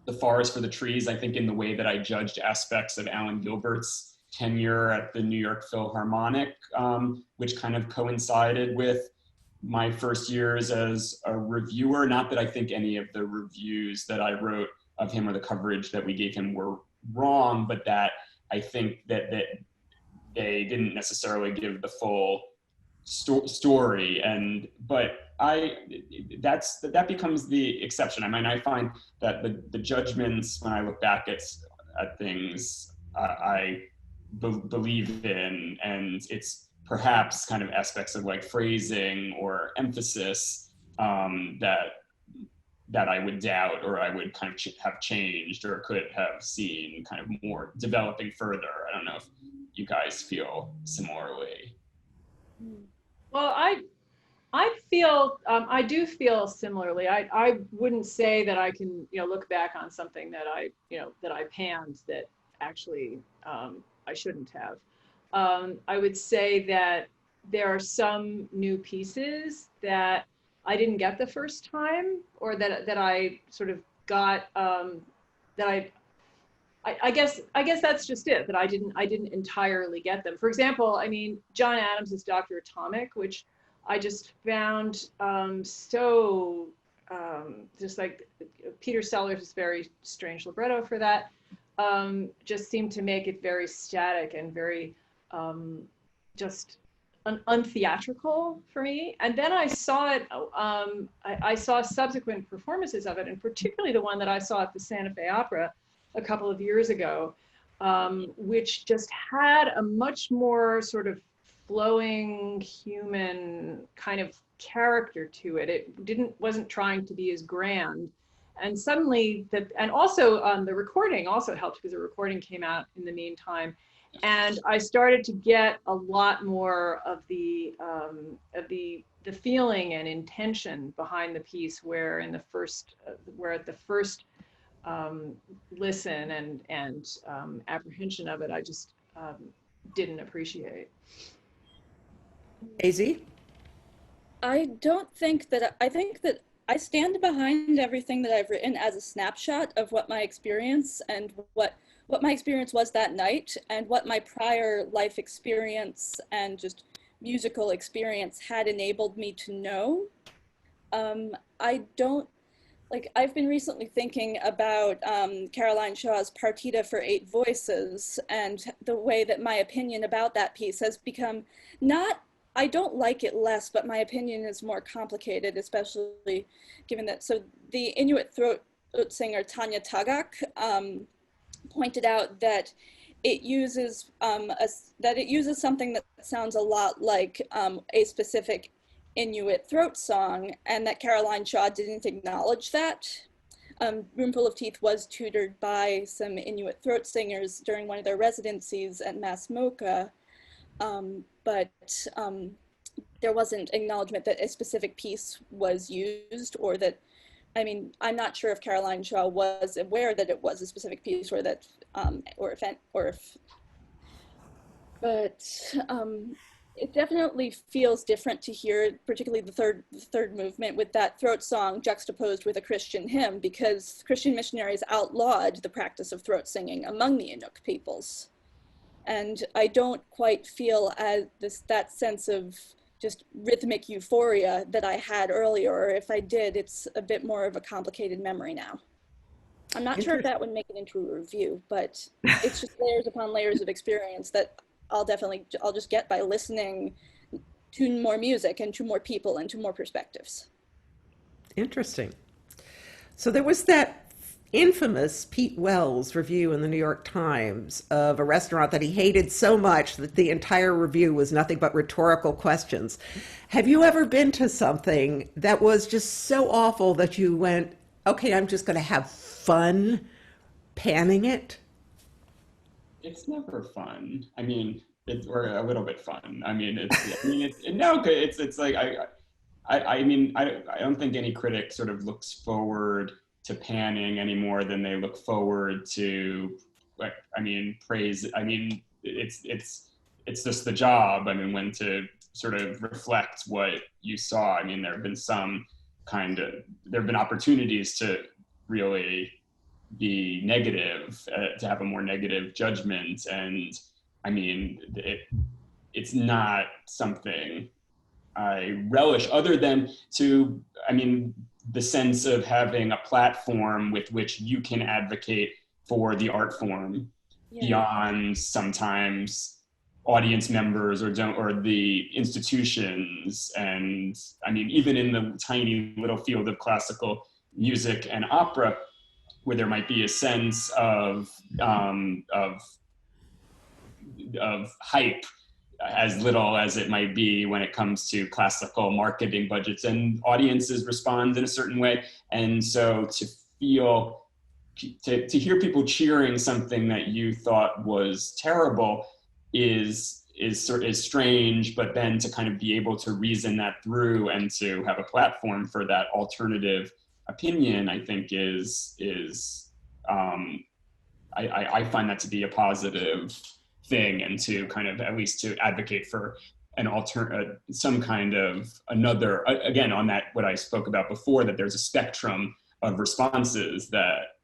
the forest for the trees, I think, in the way that I judged aspects of Alan Gilbert's tenure at the New York Philharmonic, which kind of coincided with my first years as a reviewer. Not that I think any of the reviews that I wrote of him or the coverage that we gave him were wrong, but that I think that they didn't necessarily give the full story. But that becomes the exception. I mean, I find that the judgments, when I look back at things, I believe in, and it's perhaps kind of aspects of like phrasing or emphasis that I would doubt, or I would kind of have changed, or could have seen kind of more developing further. I don't know if you guys feel similarly. Well, I do feel similarly. I wouldn't say that I can, look back on something that I panned that actually I shouldn't have. I would say that there are some new pieces that I didn't get the first time, or that I sort of got, that I guess that's just it, that I didn't entirely get them. For example, I mean, John Adams' Dr. Atomic, which I just found just like Peter Sellers' very strange libretto for that, just seemed to make it very static and very just untheatrical for me. And then I saw it, I saw subsequent performances of it, and particularly the one that I saw at the Santa Fe Opera a couple of years ago, which just had a much more sort of flowing human kind of character to it. It wasn't trying to be as grand. And suddenly and also the recording also helped, because the recording came out in the meantime. And I started to get a lot more of the feeling and intention behind the piece, where at the first listen and apprehension of it, I just didn't appreciate. Daisy? I think that I stand behind everything that I've written as a snapshot of what my experience and what my experience was that night, and what my prior life experience and just musical experience had enabled me to know. I don't like I've been recently thinking about Caroline Shaw's Partita for Eight Voices, and the way that my opinion about that piece has become not, I don't like it less, but my opinion is more complicated, especially given that, so the Inuit throat singer Tanya Tagak pointed out that it uses something that sounds a lot like a specific Inuit throat song, and that Caroline Shaw didn't acknowledge that. Roomful of Teeth was tutored by some Inuit throat singers during one of their residencies at Mass MoCA, but there wasn't acknowledgement that a specific piece was used, or that, I mean, I'm not sure if Caroline Shaw was aware that it was a specific piece, or that, it definitely feels different to hear, particularly the third movement, with that throat song juxtaposed with a Christian hymn, because Christian missionaries outlawed the practice of throat singing among the Inuk peoples. And I don't quite feel that sense of just rhythmic euphoria that I had earlier, or if I did, it's a bit more of a complicated memory now. I'm not sure if that would make it into a review, but it's just layers upon layers of experience that I'll just get by listening to more music and to more people and to more perspectives. Interesting. So there was that infamous Pete Wells review in the New York Times of a restaurant that he hated so much that the entire review was nothing but rhetorical questions. Have you ever been to something that was just so awful that you went, okay, I'm just going to have fun panning it? It's never fun. I mean, or a little bit fun. I mean, it's like, I mean, I don't think any critic sort of looks forward to panning any more than they look forward to, like, I mean, praise. I mean, it's just the job. I mean, when to sort of reflect what you saw. I mean, there have been opportunities to really be negative, to have a more negative judgment. And I mean, it's not something I relish, other than the sense of having a platform with which you can advocate for the art form beyond sometimes audience members or the institutions. And I mean, even in the tiny little field of classical music and opera, where there might be a sense of hype, as little as it might be when it comes to classical marketing budgets, and audiences respond in a certain way. And so to hear people cheering something that you thought was terrible is strange, but then to kind of be able to reason that through and to have a platform for that alternative opinion, I think I find that to be a positive thing, and to kind of at least to advocate for an some kind of another, again, on that, what I spoke about before, that there's a spectrum of responses that.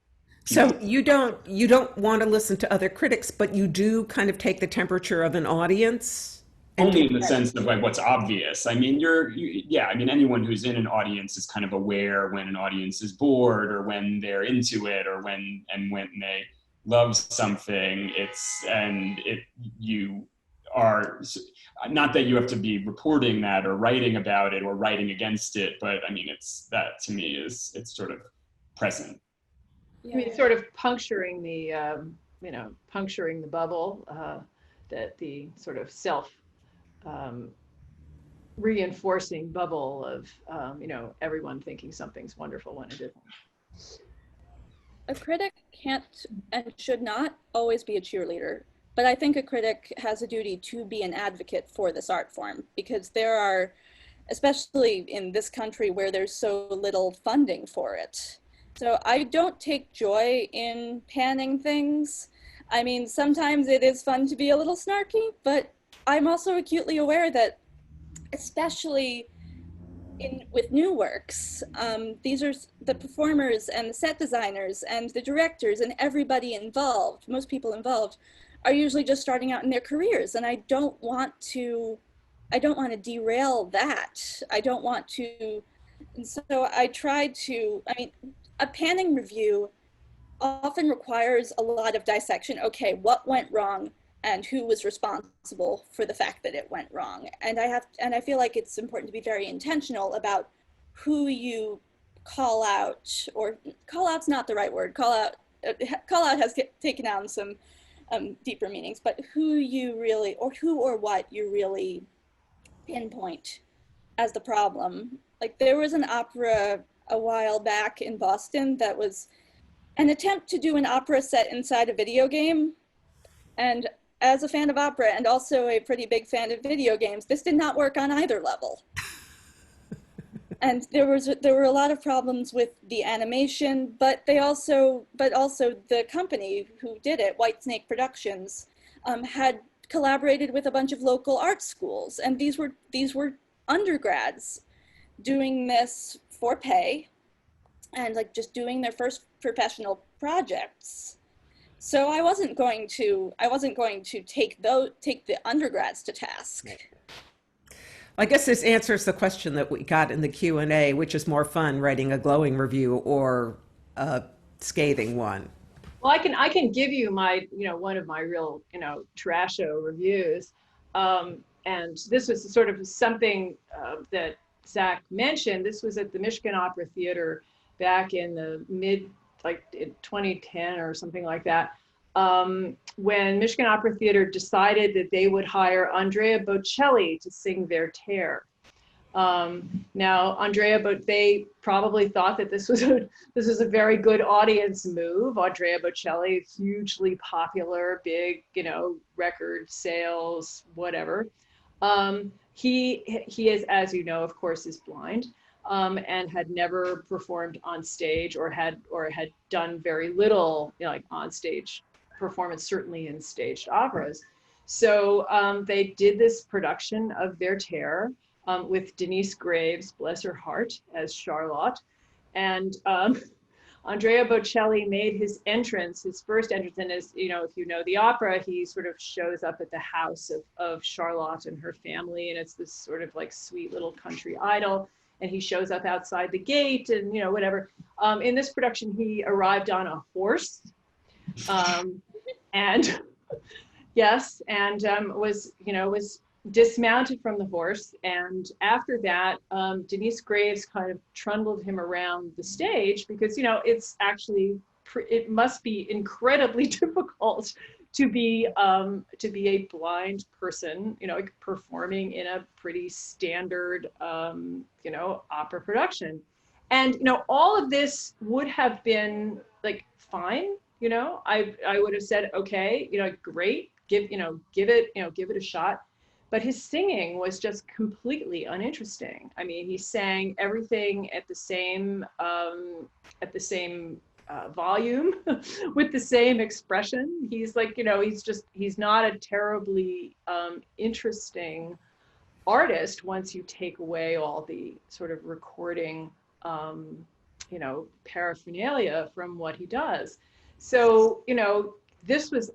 So you don't want to listen to other critics, but you do kind of take the temperature of an audience? Only in the sense of like what's obvious. I mean, I mean, anyone who's in an audience is kind of aware when an audience is bored, or when they're into it, or when they love something. You are, not that you have to be reporting that or writing about it or writing against it, but I mean, that to me it's sort of present. I mean, sort of puncturing the bubble, that the sort of self reinforcing bubble of, everyone thinking something's wonderful when it isn't. A critic can't and should not always be a cheerleader, but I think a critic has a duty to be an advocate for this art form, because there are, especially in this country where there's so little funding for it. So I don't take joy in panning things. I mean, sometimes it is fun to be a little snarky, but I'm also acutely aware that, especially with new works, these are the performers and the set designers and the directors and everybody involved, most people involved, are usually just starting out in their careers, and I don't want to derail that. I don't want to And so I tried to, I mean, a panning review often requires a lot of dissection. Okay, what went wrong and who was responsible for the fact that it went wrong? And I feel like it's important to be very intentional about who you call out, or call out's not the right word. Call out has taken on some deeper meanings, but who you really, or who or what you really pinpoint as the problem. Like there was an opera a while back in Boston that was an attempt to do an opera set inside a video game. And as a fan of opera and also a pretty big fan of video games, this did not work on either level. And there were a lot of problems with the animation, but also the company who did it, Whitesnake Productions, had collaborated with a bunch of local art schools, and these were undergrads doing this for pay and like just doing their first professional projects. So I wasn't going to take the undergrads to task. I guess this answers the question that we got in the Q&A, which is more fun, writing a glowing review or a scathing one? Well, I can give you my, one of my real, trasho reviews. And this was sort of something that Zach mentioned. This was at the Michigan Opera Theater back in the like 2010 or something like that. When Michigan Opera Theater decided that they would hire Andrea Bocelli to sing their Tear. Now, they probably thought that this was a very good audience move. Andrea Bocelli, hugely popular, big, record sales, whatever. He is, as you know, of course, is blind. And had never performed on stage or had done very little, like on stage performance, certainly in staged operas. So they did this production of their Tear with Denise Graves, bless her heart, as Charlotte. And Andrea Bocelli made his first entrance, and as if you know the opera, he sort of shows up at the house of Charlotte and her family, and it's this sort of like sweet little country idol. And he shows up outside the gate and, whatever. In this production, he arrived on a horse. And yes, and was dismounted from the horse. And after that, Denise Graves kind of trundled him around the stage because, it's actually, it must be incredibly difficult to be a blind person, performing in a pretty standard, opera production. And, all of this would have been like, fine, I would have said, okay, great, give it a shot. But his singing was just completely uninteresting. I mean, he sang everything at the same volume with the same expression. He's like, he's not a terribly interesting artist once you take away all the sort of recording, paraphernalia from what he does. So, this was,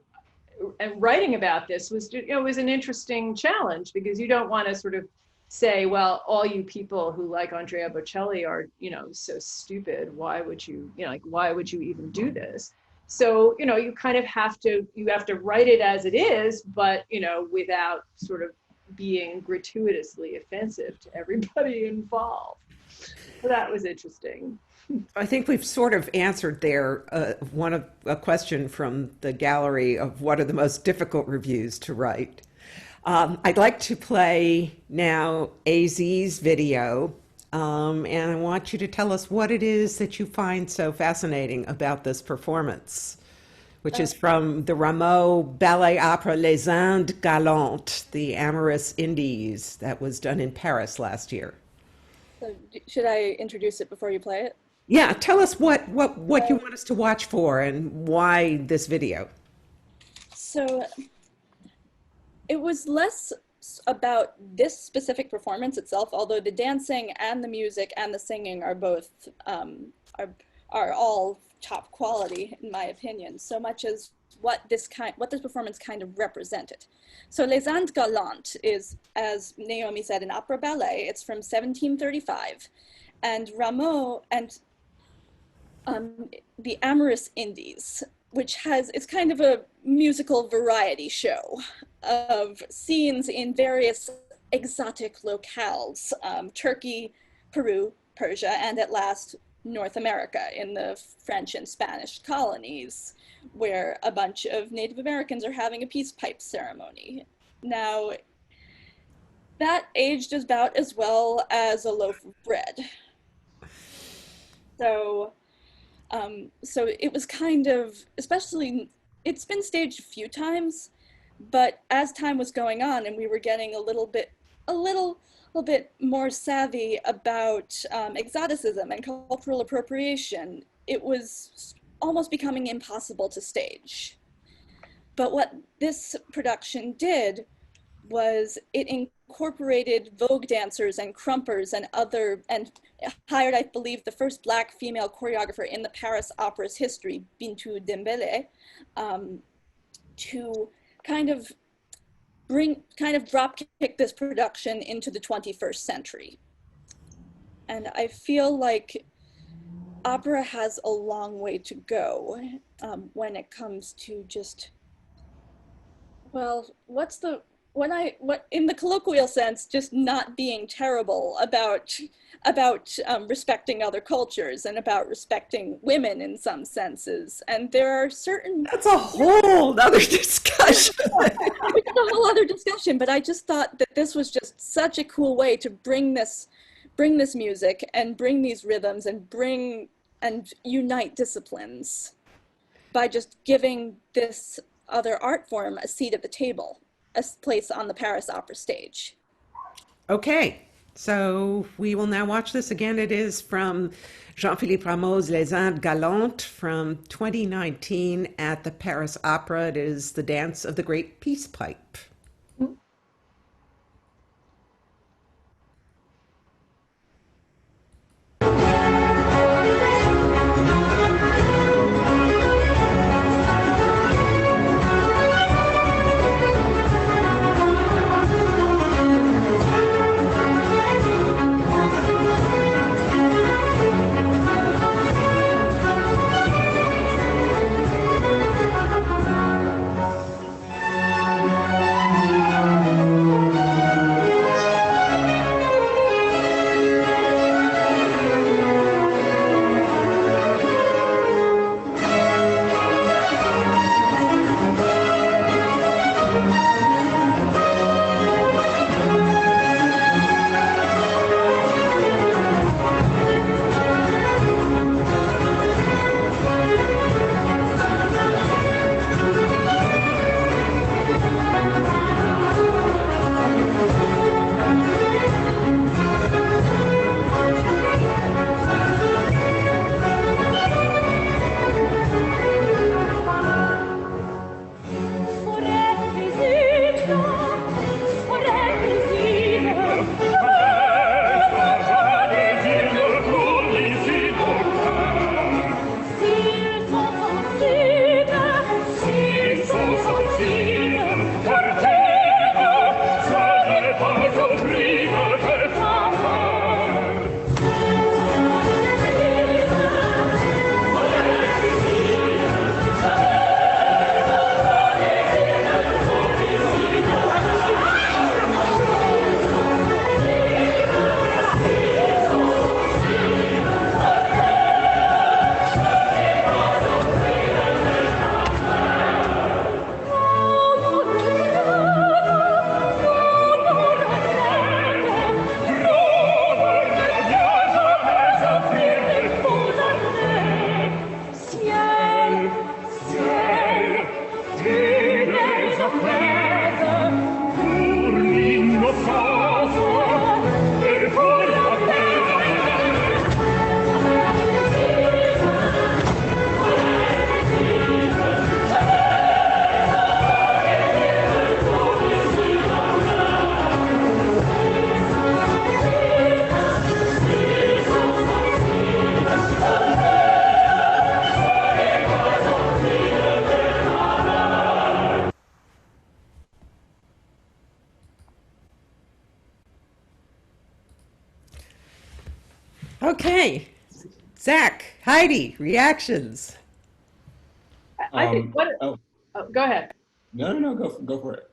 and writing about this was, was an interesting challenge because you don't want to sort of say, well, all you people who like Andrea Bocelli are, so stupid. Why would you, why would you even do this? So, you kind of have to write it as it is, but, without sort of being gratuitously offensive to everybody involved. So that was interesting. I think we've sort of answered there a question from the gallery of what are the most difficult reviews to write. I'd like to play now AZ's video, and I want you to tell us what it is that you find so fascinating about this performance, which is from the Rameau Ballet Opera Les Indes Galantes, the Amorous Indies, that was done in Paris last year. So should I introduce it before you play it? Yeah, tell us what you want us to watch for and why this video. So it was less about this specific performance itself, although the dancing and the music and the singing are both are all top quality in my opinion, so much as what this performance kind of represented. So Les Indes Galantes is, as Naomi said, an opera ballet. It's from 1735. and Rameau and the Amorous Indies, which it's kind of a musical variety show of scenes in various exotic locales, Turkey, Peru, Persia, and at last North America in the French and Spanish colonies, where a bunch of Native Americans are having a peace pipe ceremony. Now, that aged about as well as a loaf of bread. So it was kind of, especially, it's been staged a few times, but as time was going on and we were getting a little bit more savvy about exoticism and cultural appropriation, it was almost becoming impossible to stage. But what this production did was it incorporated Vogue dancers and crumpers and hired, I believe, the first Black female choreographer in the Paris Opera's history, Bintou Dembélé, to kind of drop kick this production into the 21st century. And I feel like opera has a long way to go when it comes to just, well, what in the colloquial sense, just not being terrible about respecting other cultures and about respecting women in some senses. And there are certain... That's a whole other discussion. It's a whole other discussion, but I just thought that this was just such a cool way to bring this music and bring these rhythms and unite disciplines by just giving this other art form a seat at the table, a place on the Paris Opera stage. Okay, so we will now watch this again. It is from Jean-Philippe Rameau's Les Indes Galantes from 2019 at the Paris Opera. It is the dance of the Great Peace Pipe. Okay. Zach, Heidi, reactions. I think Oh, go ahead. no, go for it.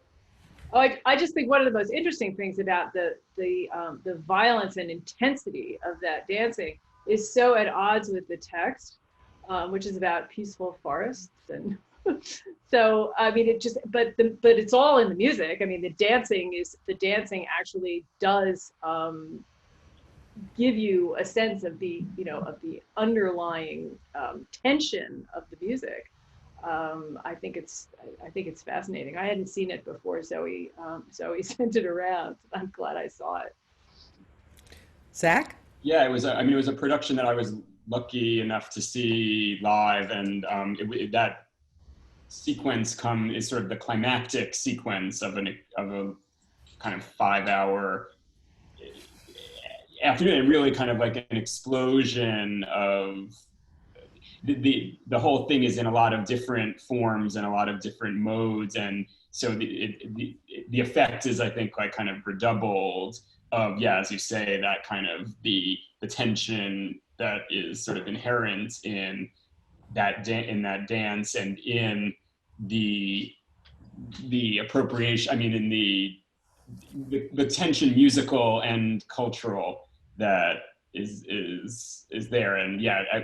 Oh, I just think one of the most interesting things about the violence and intensity of that dancing is so at odds with the text, which is about peaceful forests. And so I mean it just but it's all in the music. I mean the dancing actually does give you a sense of the of the underlying tension of the music. I think it's fascinating. I hadn't seen it before. Zoe sent it around. I'm glad I saw it. Zach? Yeah, it was. I mean, it was a production that I was lucky enough to see live, and that sequence is sort of the climactic sequence of a kind of 5 hour afternoon, and really kind of like an explosion of the whole thing is in a lot of different forms and a lot of different modes, and so the effect is, I think, like kind of redoubled of, yeah, as you say, that kind of the tension that is sort of inherent in that dance, and in the appropriation, I mean, in the tension, musical and cultural, that is there. And yeah, I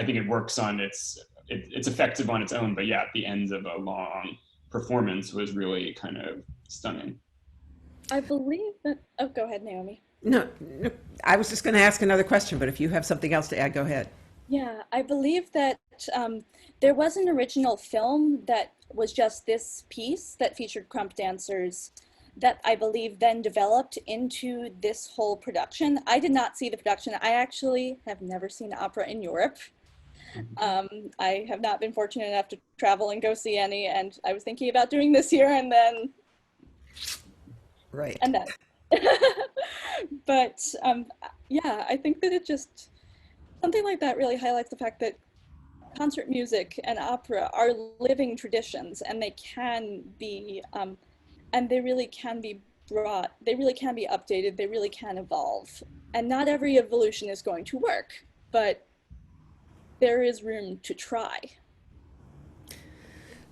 think it works on it's effective on its own, but yeah, at the end of a long performance was really kind of stunning. I believe that, oh, go ahead, Naomi. No, I was just going to ask another question, but if you have something else to add, go ahead. Yeah, I believe that there was an original film that was just this piece that featured krump dancers that I believe then developed into this whole production. I did not see the production. I actually have never seen opera in Europe. I have not been fortunate enough to travel and go see any, and I was thinking about doing this year, and then Right. and then. But yeah, I think that it just, something like that really highlights the fact that concert music and opera are living traditions, and they can be, and they really can be they really can be updated, they really can evolve. And not every evolution is going to work, but there is room to try.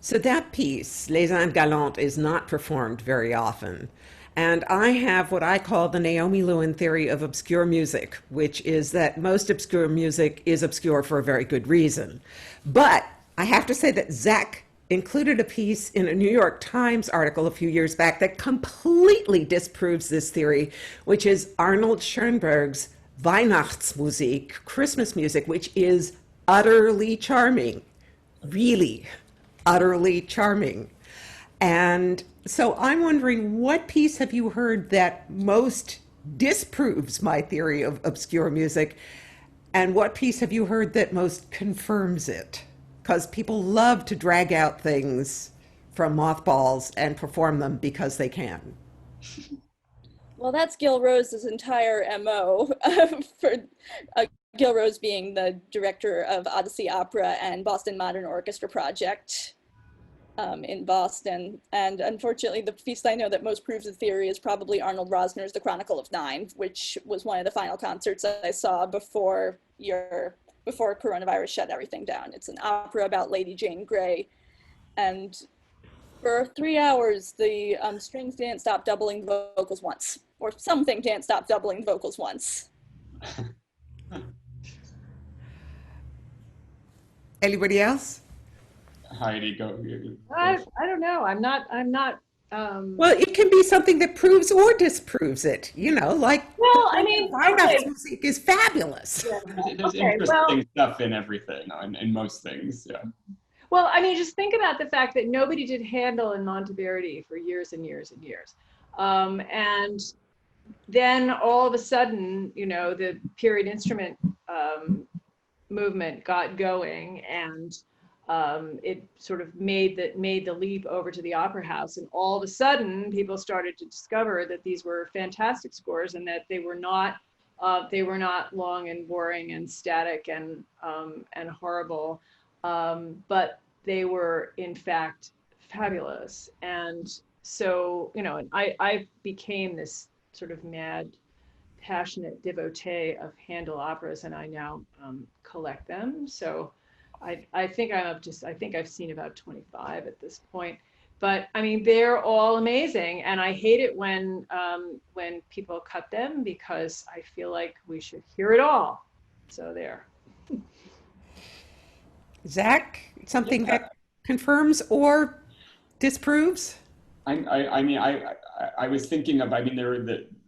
So that piece, Les Indes Galantes, is not performed very often. And I have what I call the Naomi Lewin theory of obscure music, which is that most obscure music is obscure for a very good reason. But I have to say that Zach included a piece in a New York Times article a few years back that completely disproves this theory, which is Arnold Schoenberg's Weihnachtsmusik, Christmas music, which is utterly charming, really utterly charming. And so I'm wondering, what piece have you heard that most disproves my theory of obscure music? And what piece have you heard that most confirms it? Because people love to drag out things from mothballs and perform them because they can. Well, that's Gil Rose's entire MO for Gil Rose being the director of Odyssey Opera and Boston Modern Orchestra Project in Boston. And unfortunately, the piece I know that most proves the theory is probably Arnold Rosner's The Chronicle of Nine, which was one of the final concerts I saw before coronavirus shut everything down. It's an opera about Lady Jane Grey. And for 3 hours, the strings didn't stop doubling the vocals once, or something didn't stop doubling the vocals once. Anybody else? Heidi, go. I don't know. I'm not. Well, it can be something that proves or disproves it. You know, like, Well, I mean, Weihnachtsmusik is fabulous. Yeah. There's Okay, interesting stuff in everything, in most things. Yeah. Well, I mean, just think about the fact that nobody did Handel and Monteverdi for years and years and years. And then all of a sudden, the period instrument movement got going, and it sort of made the leap over to the opera house. And all of a sudden, people started to discover that these were fantastic scores, and that they were not long and boring and static and horrible, but they were in fact fabulous. And so, I became this sort of mad passionate devotee of Handel operas, and I now collect them. So I think I'm up to, I think I've seen about 25 at this point. But I mean, they're all amazing, and I hate it when people cut them, because I feel like we should hear it all. So there. Zach, something Yeah. that confirms or disproves? I mean, I was thinking of, I mean,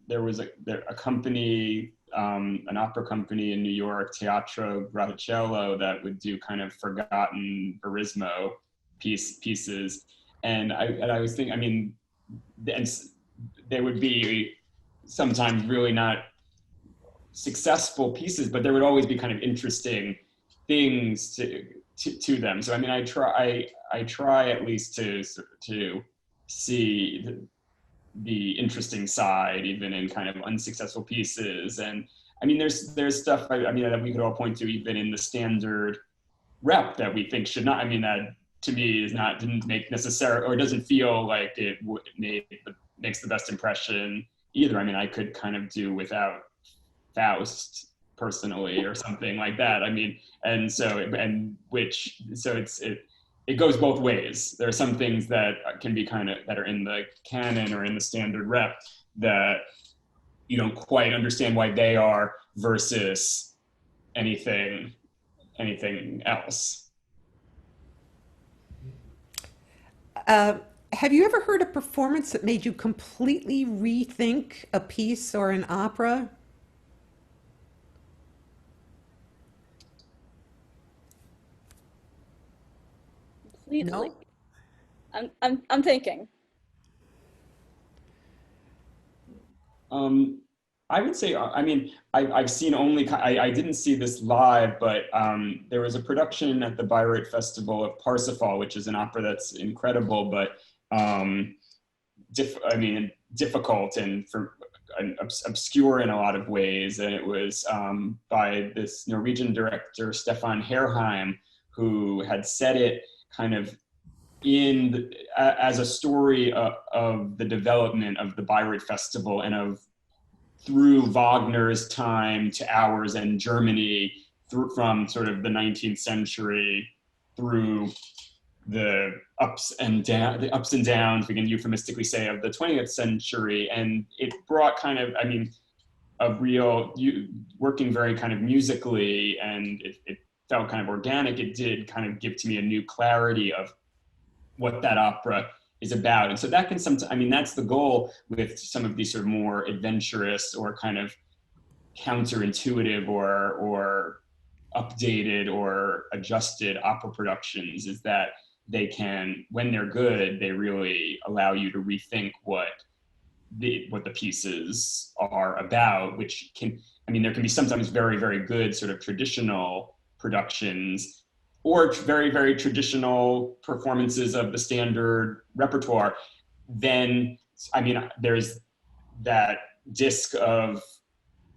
there was a company, an opera company in New York, Teatro Graticello, that would do kind of forgotten Verismo pieces. And I was thinking, I mean, and they would be sometimes really not successful pieces, but there would always be kind of interesting things to them. So I mean, I try at least to see the interesting side, even in kind of unsuccessful pieces. And I mean, there's stuff I mean that we could all point to, even in the standard rep, that we think should not. I mean, that to me is not, didn't make necessary, or doesn't feel like it makes the best impression either. I mean, I could kind of do without Faust personally, or something like that. I mean, and so it goes both ways. There are some things that can be kind of, that are in the canon or in the standard rep, that you don't quite understand why they are, versus anything else. Have you ever heard a performance that made you completely rethink a piece or an opera? Completely. No? I'm thinking. I would say, I mean, I've seen only, I didn't see this live, but there was a production at the Bayreuth Festival of Parsifal, which is an opera that's incredible, but difficult and obscure in a lot of ways. And it was by this Norwegian director, Stefan Herheim, who had set it kind of as a story of the development of the Bayreuth Festival, and of through Wagner's time to ours, and Germany from sort of the 19th century through the ups and downs, we can euphemistically say, of the 20th century. And it brought kind of, I mean, a real, working very kind of musically, and it felt kind of organic. It did kind of give to me a new clarity of what that opera is about. And so that can sometimes, I mean, that's the goal with some of these sort of more adventurous or kind of counterintuitive or updated or adjusted opera productions, is that they can, when they're good, they really allow you to rethink what the pieces are about, which can, I mean, there can be sometimes very, very good sort of traditional productions, or very, very traditional performances of the standard repertoire. Then, I mean, there's that disc of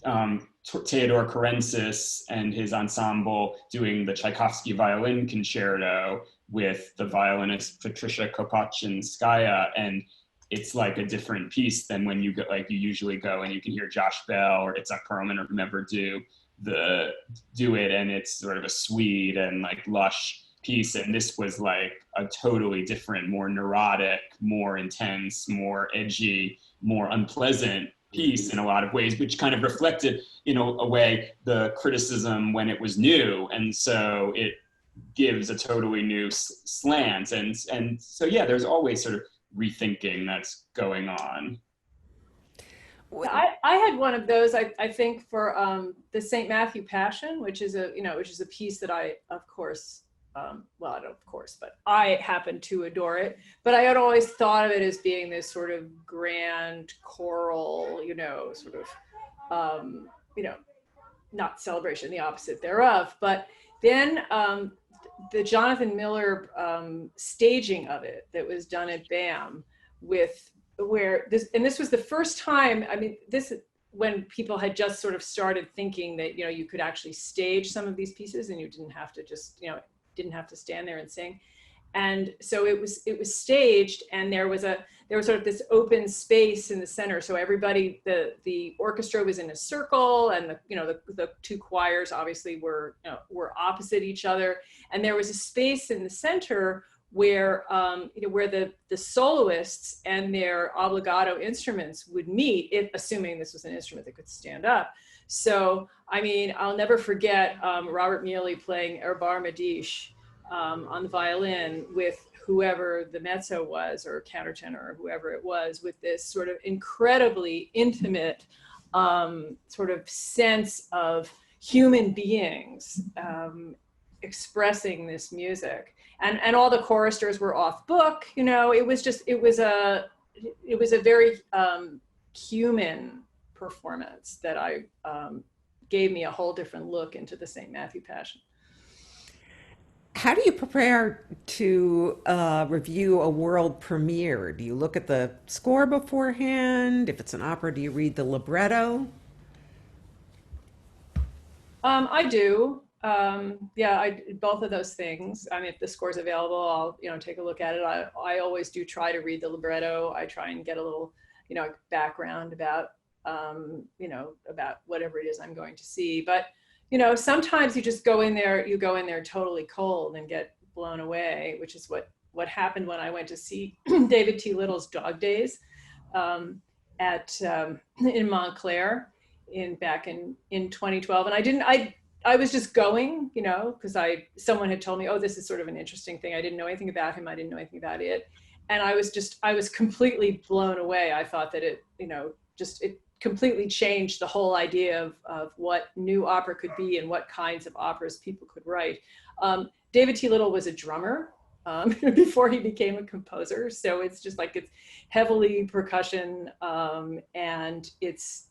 Theodore Karensis and his ensemble doing the Tchaikovsky violin concerto with the violinist Patricia Kopachinskaya, and it's like a different piece than when you go, like you usually go and you can hear Josh Bell or Itzhak Perlman or whomever do it, and it's sort of a sweet and like lush piece. And this was like a totally different, more neurotic, more intense, more edgy, more unpleasant piece in a lot of ways, which kind of reflected, in a way, the criticism when it was new. And so it gives a totally new slant. And so, yeah, there's always sort of rethinking that's going on. I had one of those, I think, for the St. Matthew Passion, which is a piece that I, of course, well, I don't of course, but I happen to adore it. But I had always thought of it as being this sort of grand choral, sort of, not celebration, the opposite thereof. But then the Jonathan Miller staging of it that was done at BAM this was the first time, I mean, when people had just sort of started thinking that, you could actually stage some of these pieces and you didn't have to just, didn't have to stand there and sing. And so it was staged, and there was sort of this open space in the center. So everybody, the orchestra was in a circle, and the two choirs obviously were opposite each other. And there was a space in the center where where the soloists and their obligato instruments would meet, if assuming this was an instrument that could stand up. So I mean, I'll never forget Robert Mealy playing Erbar Madish on the violin with whoever the mezzo was, or countertenor, or whoever it was, with this sort of incredibly intimate sort of sense of human beings expressing this music. And all the choristers were off book. It was a very human performance that gave me a whole different look into the St. Matthew Passion. How do you prepare to review a world premiere? Do you look at the score beforehand? If it's an opera, do you read the libretto? I do. Both of those things. I mean, if the score's available, I'll take a look at it. I always do try to read the libretto. I try and get a little background about about whatever it is I'm going to see. But sometimes you just go in there totally cold and get blown away, which is what happened when I went to see David T. Little's Dog Days in Montclair back in 2012. And I was just going, because someone had told me, oh, this is sort of an interesting thing. I didn't know anything about him. I didn't know anything about it. And I was completely blown away. I thought that it completely changed the whole idea of what new opera could be and what kinds of operas people could write. David T. Little was a drummer before he became a composer, so it's just like it's heavily percussion, and it's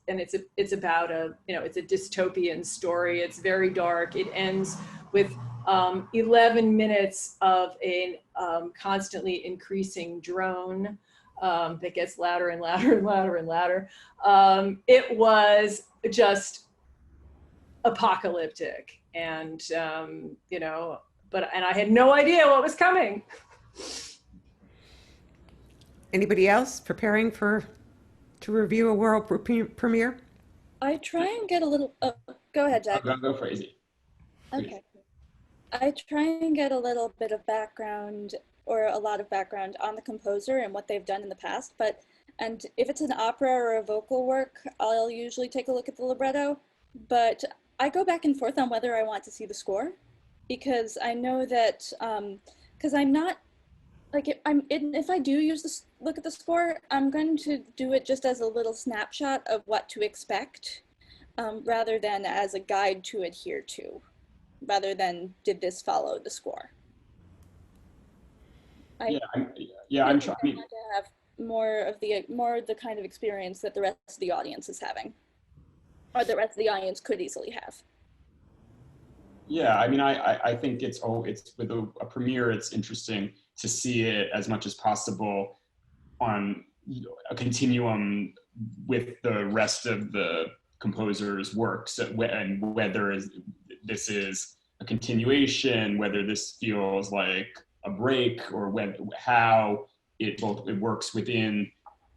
about it's a dystopian story. It's very dark. It ends with 11 minutes of a constantly increasing drone that gets louder and louder and louder and louder. It was just apocalyptic, and and I had no idea what was coming. Anybody else preparing to review a world premiere? I try and get a little. Go ahead, Jack. Go crazy. Okay. I try and get a little bit of background, or a lot of background, on the composer and what they've done in the past. And if it's an opera or a vocal work, I'll usually take a look at the libretto. But I go back and forth on whether I want to see the score, because I know that because I'm not like if I do look at the score, I'm going to do it just as a little snapshot of what to expect, rather than as a guide to adhere to, rather than did this follow the score. I'm trying to have more of the kind of experience that the rest of the audience is having, or the rest of the audience could easily have. Yeah, I mean, I think it's with a premiere, it's interesting to see it as much as possible on a continuum with the rest of the composer's work. So, and whether this is a continuation, whether this feels like a break, or how it works within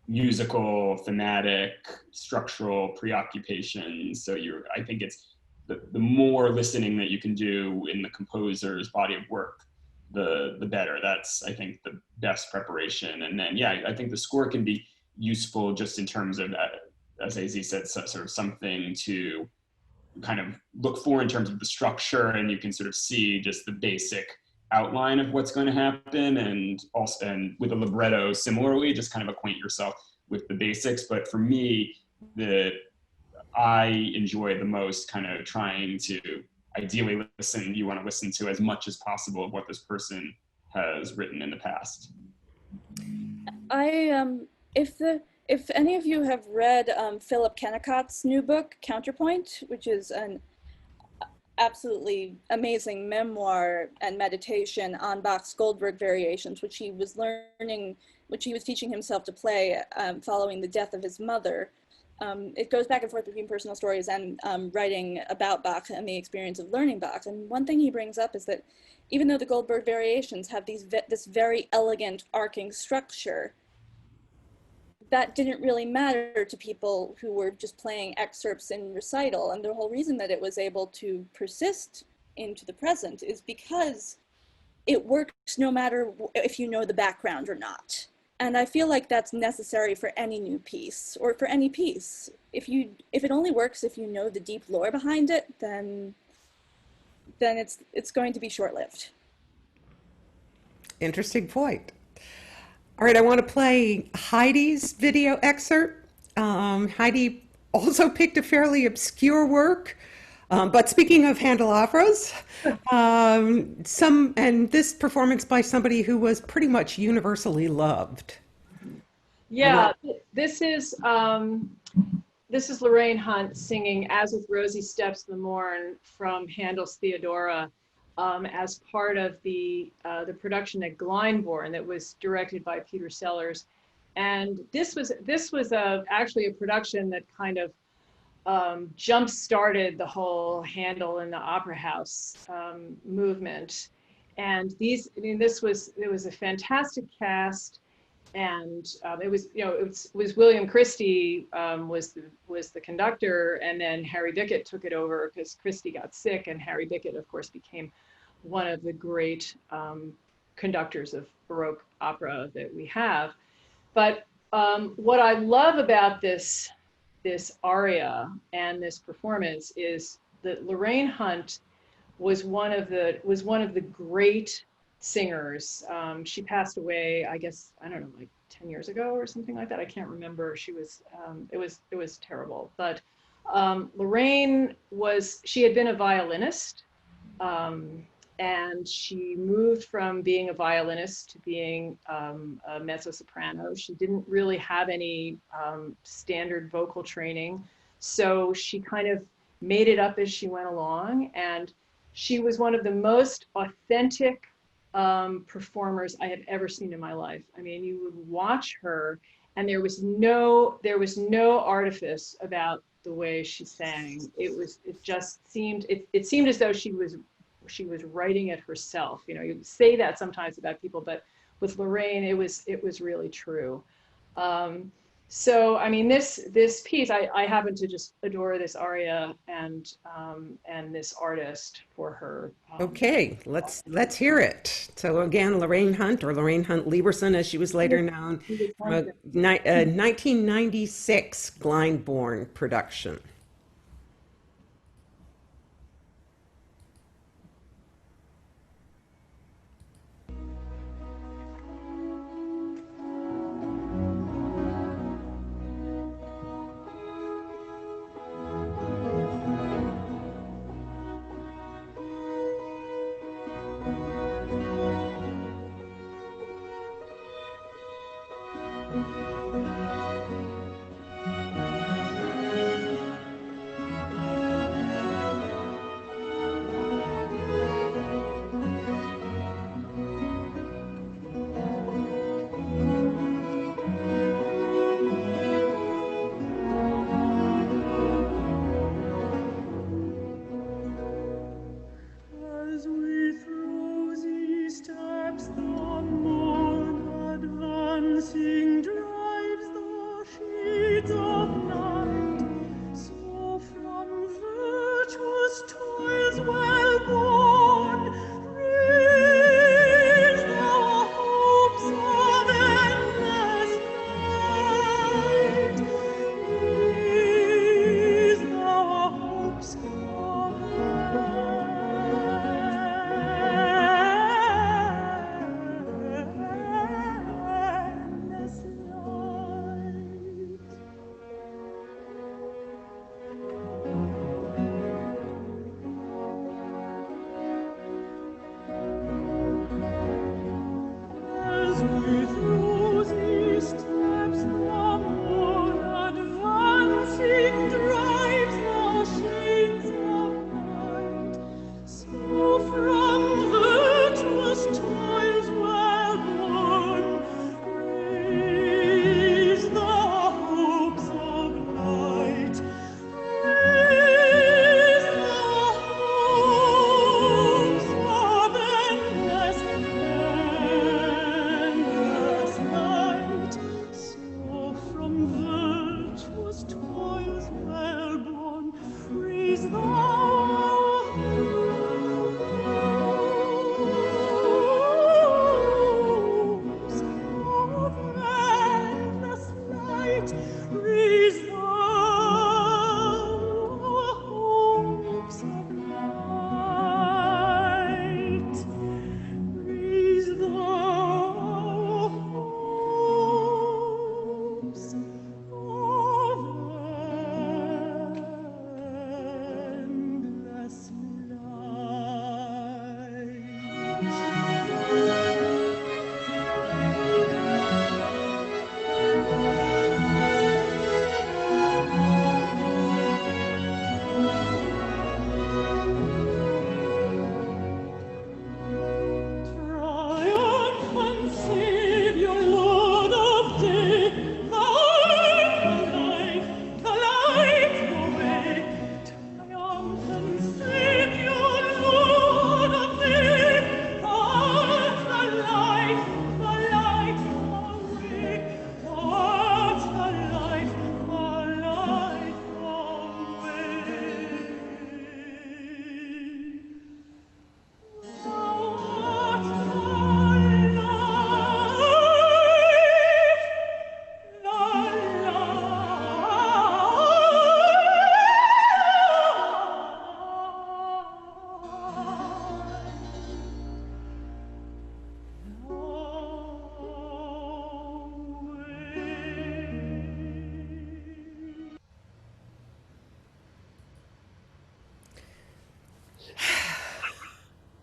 musical, thematic, structural preoccupations. So I think it's the more listening that you can do in the composer's body of work, the better. That's, I think, the best preparation. And then, I think the score can be useful just in terms of, as AZ said, sort of something to kind of look for in terms of the structure, and you can sort of see just the basic outline of what's going to happen, and with a libretto similarly, just kind of acquaint yourself with the basics. But for me, I enjoy the most kind of trying to ideally listen. You want to listen to as much as possible of what this person has written in the past. If any of you have read Philip Kennicott's new book, Counterpoint, which is an absolutely amazing memoir and meditation on Bach's Goldberg variations, which he was teaching himself to play following the death of his mother. it goes back and forth between personal stories and writing about Bach and the experience of learning Bach. And one thing he brings up is that even though the Goldberg variations have this very elegant arcing structure, that didn't really matter to people who were just playing excerpts in recital. And the whole reason that it was able to persist into the present is because it works no matter if you know the background or not. And I feel like that's necessary for any new piece, or for any piece. If it only works if you know the deep lore behind it, then it's going to be short-lived. Interesting point. All right, I want to play Heidi's video excerpt. Heidi also picked a fairly obscure work, but speaking of Handel operas, and this performance by somebody who was pretty much universally loved. Yeah, this is Lorraine Hunt singing "As with Rosy Steps the Morn" from Handel's Theodora, as part of the production at Glyndebourne that was directed by Peter Sellers. And this was actually a production that kind of jump-started the whole Handel in the opera house movement. And it was a fantastic cast, and it was William Christie was the conductor, and then Harry Bickett took it over because Christie got sick, and Harry Bickett, of course, became one of the great conductors of Baroque opera that we have. But what I love about this aria and this performance is that Lorraine Hunt was one of the great singers. She passed away, I guess, I don't know, like 10 years ago or something like that. I can't remember. She was, it was terrible. But Lorraine she had been a violinist, and she moved from being a violinist to being a mezzo-soprano. She didn't really have any standard vocal training, so she kind of made it up as she went along, and she was one of the most authentic performers I have ever seen in my life. I mean, you would watch her, and there was no artifice about the way she sang. It seemed as though she was writing it herself. You know, you say that sometimes about people, but with Lorraine, it was really true. So, I mean, this piece, I happen to just adore this aria and this artist for her. Okay, let's hear it. So again, Lorraine Hunt, or Lorraine Hunt Lieberson, as she was later known, from a 1996 Glyndebourne production.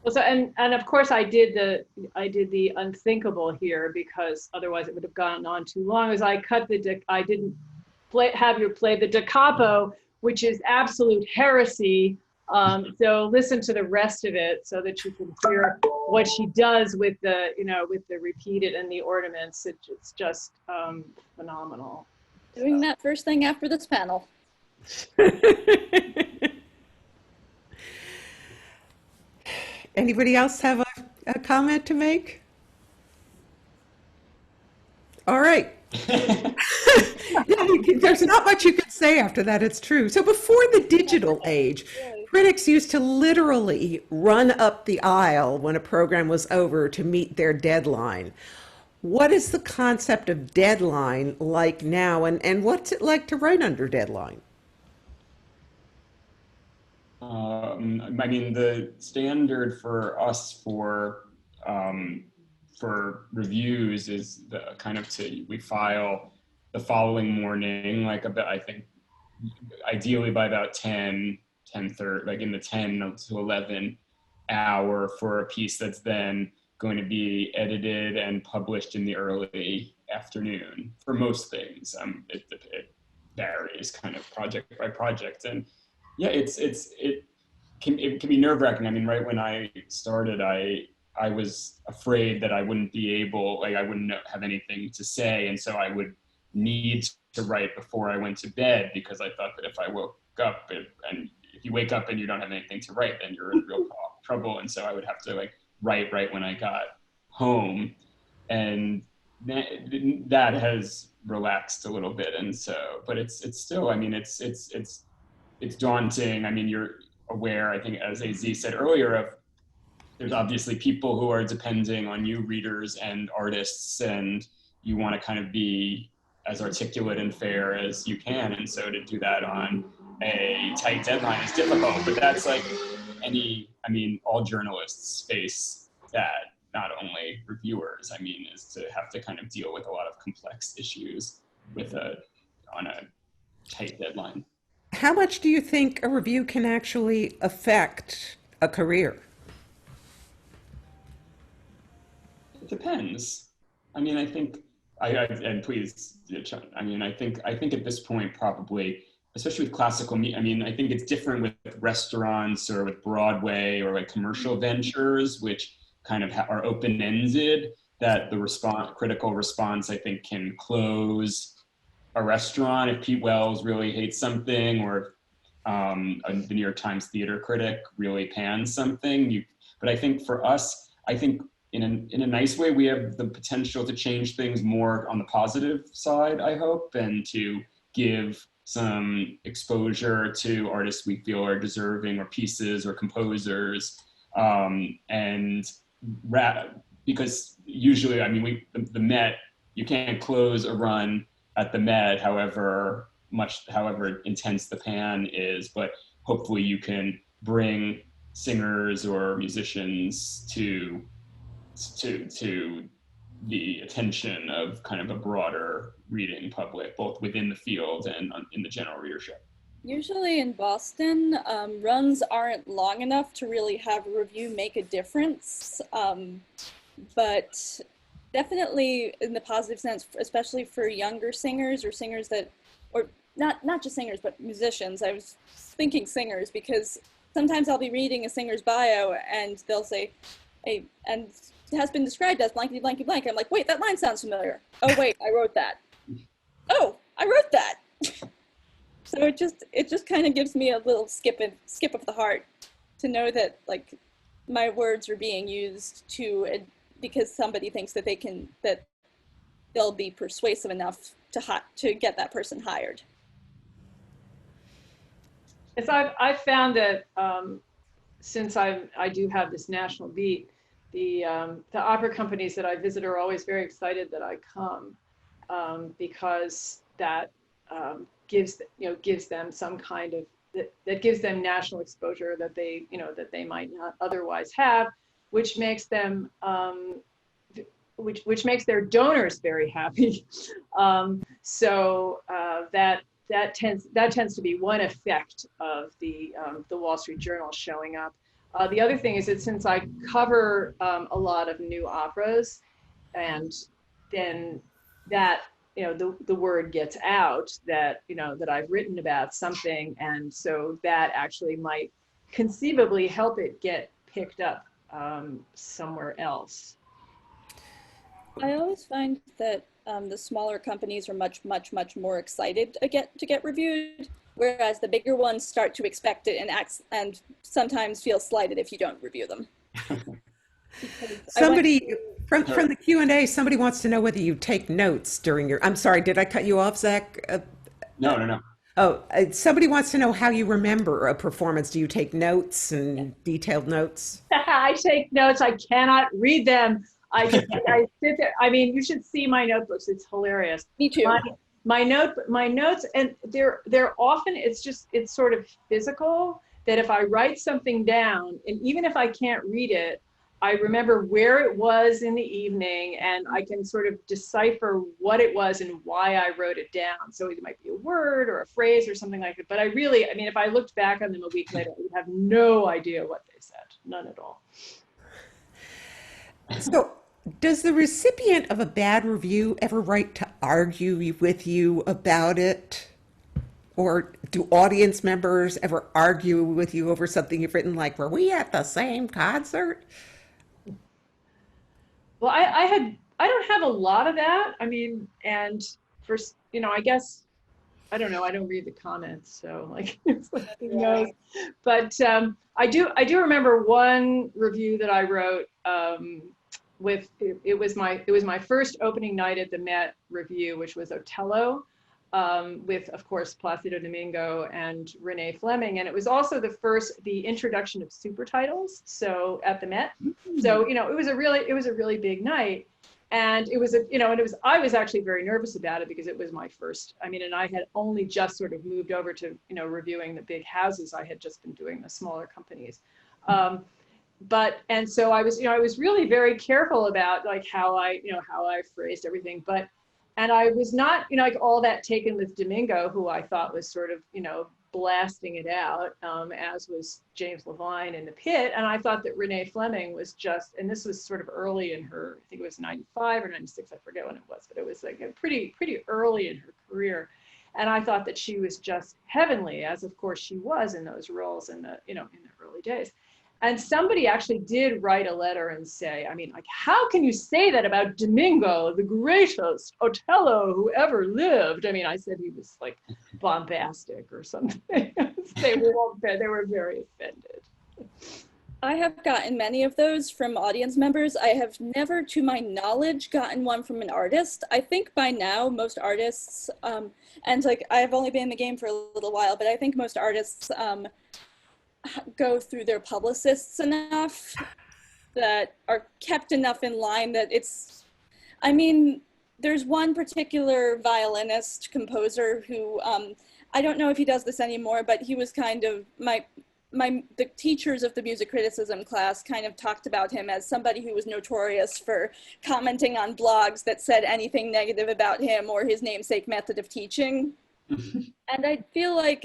So, and of course I did the unthinkable here, because otherwise it would have gone on too long. As I cut I didn't have you play the da capo, which is absolute heresy. So listen to the rest of it so that you can hear what she does with the, with the repeated and the ornaments. It's just phenomenal. Doing that first thing after this panel. Anybody else have a comment to make? All right. There's not much you could say after that. It's true. So before the digital age, critics used to literally run up the aisle when a program was over to meet their deadline. What is the concept of deadline like now, and what's it like to write under deadline? I mean, the standard for us for reviews is the kind of we file the following morning, like about, I think, ideally by about 10:30, like in the 10 to 11 hour, for a piece that's then going to be edited and published in the early afternoon for most things. It varies kind of project by project, and yeah, it can be nerve-wracking. I mean, right when I started, I was afraid that I wouldn't be able, like I wouldn't have anything to say, and so I would need to write before I went to bed, because I thought that if I woke up, and if you wake up and you don't have anything to write, then you're in real trouble. And so I would have to like write right when I got home, and that has relaxed a little bit. And so, but it's still, I mean, it's daunting. I mean, you're aware, I think, as AZ said earlier, of there's obviously people who are depending on you, readers and artists, and you want to kind of be as articulate and fair as you can. And so to do that on a tight deadline is difficult, but that's like all journalists face that, not only reviewers. I mean, is to have to kind of deal with a lot of complex issues on a tight deadline. How much do you think a review can actually affect a career? It depends. I mean, I think, and please, I mean, I think at this point, probably, especially with classical music, I mean, I think it's different with restaurants or with Broadway or like commercial ventures, which kind of are open-ended, that the critical response, I think, can close a restaurant if Pete Wells really hates something, or the New York Times theater critic really pans something. But I think for us, I think in a nice way, we have the potential to change things more on the positive side, I hope, and to give some exposure to artists we feel are deserving, or pieces or composers, because usually, I mean, the Met, you can't close a run at the Met, however intense the pan is, but hopefully you can bring singers or musicians to the attention of kind of a broader reading public, both within the field and in the general readership. Usually in Boston, runs aren't long enough to really have a review make a difference, but definitely in the positive sense, especially for younger singers or singers that, or not just singers, but musicians. I was thinking singers, because sometimes I'll be reading a singer's bio and they'll say, hey, and it has been described as blankety blankety blank. I'm like, wait, that line sounds familiar. Oh wait, I wrote that. Oh, I wrote that. So it just kind of gives me a little skip of the heart to know that like my words are being used because somebody thinks that they'll be persuasive enough to get that person hired. Yes, I've found that since I do have this national beat, the opera companies that I visit are always very excited that I come, because that gives them some kind of that gives them national exposure that they might not otherwise have, which makes them which makes their donors very happy. So that tends to be one effect of the Wall Street Journal showing up. The other thing is that since I cover a lot of new operas, and then that, you know, the word gets out that, you know, that I've written about something, and so that actually might conceivably help it get picked up somewhere else. I always find that the smaller companies are much more excited to get reviewed, whereas the bigger ones start to expect it and sometimes feel slighted if you don't review them. Somebody from the Q&A, somebody wants to know whether you take notes during your, I'm sorry, did I cut you off, Zach? No. Oh, somebody wants to know how you remember a performance. Do you take notes and detailed notes? I take notes. I cannot read them. I sit there. I mean, you should see my notebooks. It's hilarious. Me too. My notes, and they're often, it's sort of physical, that if I write something down, and even if I can't read it, I remember where it was in the evening, and I can sort of decipher what it was and why I wrote it down. So it might be a word or a phrase or something like that. But I mean, if I looked back on them a week later, I would have no idea what they said. None at all. So, does the recipient of a bad review ever write to argue with you about it? Or do audience members ever argue with you over something you've written, like, were we at the same concert? Well, I don't have a lot of that. I mean, and for, you know, I guess, I don't know, I don't read the comments, so like, it's like, who knows? But I do remember one review that I wrote it was my first opening night at the Met review, which was Otello, with, of course, Placido Domingo and Renee Fleming. And it was also the introduction of super titles. So at the Met. So, you know, it was a really big night. And it was, I was actually very nervous about it because it was my first, I mean, and I had only just sort of moved over to, you know, reviewing the big houses. I had just been doing the smaller companies. And so I was really very careful about like how I phrased everything, and I was not, you know, like all that taken with Domingo, who I thought was sort of, you know, blasting it out, as was James Levine in the Pit. And I thought that Renee Fleming was just, and this was sort of early in her, I think it was 95 or 96, I forget when it was, but it was like pretty early in her career. And I thought that she was just heavenly, as of course she was in those roles in the early days. And somebody actually did write a letter and say, I mean, like, how can you say that about Domingo, the greatest Otello who ever lived? I mean, I said he was like bombastic or something. They were very offended. I have gotten many of those from audience members. I have never, to my knowledge, gotten one from an artist. I think by now most artists, and like I've only been in the game for a little while, but I think most artists go through their publicists enough that are kept enough in line that it's, I mean, there's one particular violinist composer who, I don't know if he does this anymore, but he was kind of the teachers of the music criticism class kind of talked about him as somebody who was notorious for commenting on blogs that said anything negative about him or his namesake method of teaching. And I feel like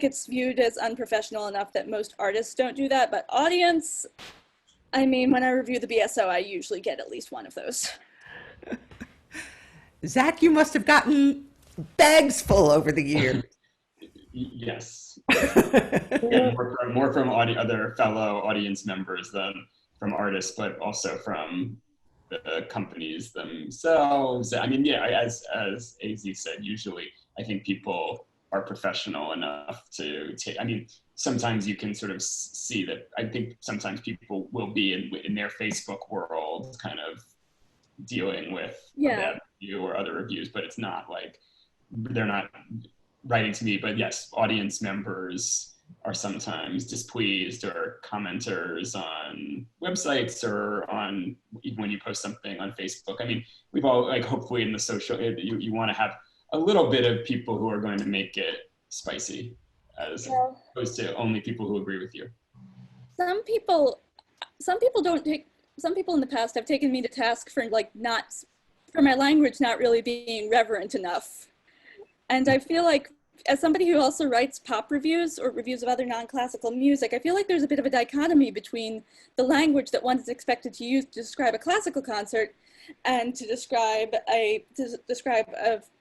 it's viewed as unprofessional enough that most artists don't do that, but audience, I mean, when I review the BSO, I usually get at least one of those. Zach, you must have gotten bags full over the years. Yes. Yeah, more from other fellow audience members than from artists, but also from the companies themselves. I mean, yeah, as AZ said, usually I think people are professional enough to take, I mean, sometimes you can sort of see that, I think sometimes people will be in their Facebook world kind of dealing with a bad review or other reviews, but it's not like, they're not writing to me, but yes, audience members are sometimes displeased, or commenters on websites or on, even when you post something on Facebook. I mean, we've all, like, hopefully in the social, you want to have a little bit of people who are going to make it spicy, as opposed to only people who agree with you. Some people in the past have taken me to task for for my language not really being reverent enough. And I feel like as somebody who also writes pop reviews or reviews of other non-classical music, I feel like there's a bit of a dichotomy between the language that one is expected to use to describe a classical concert and to describe a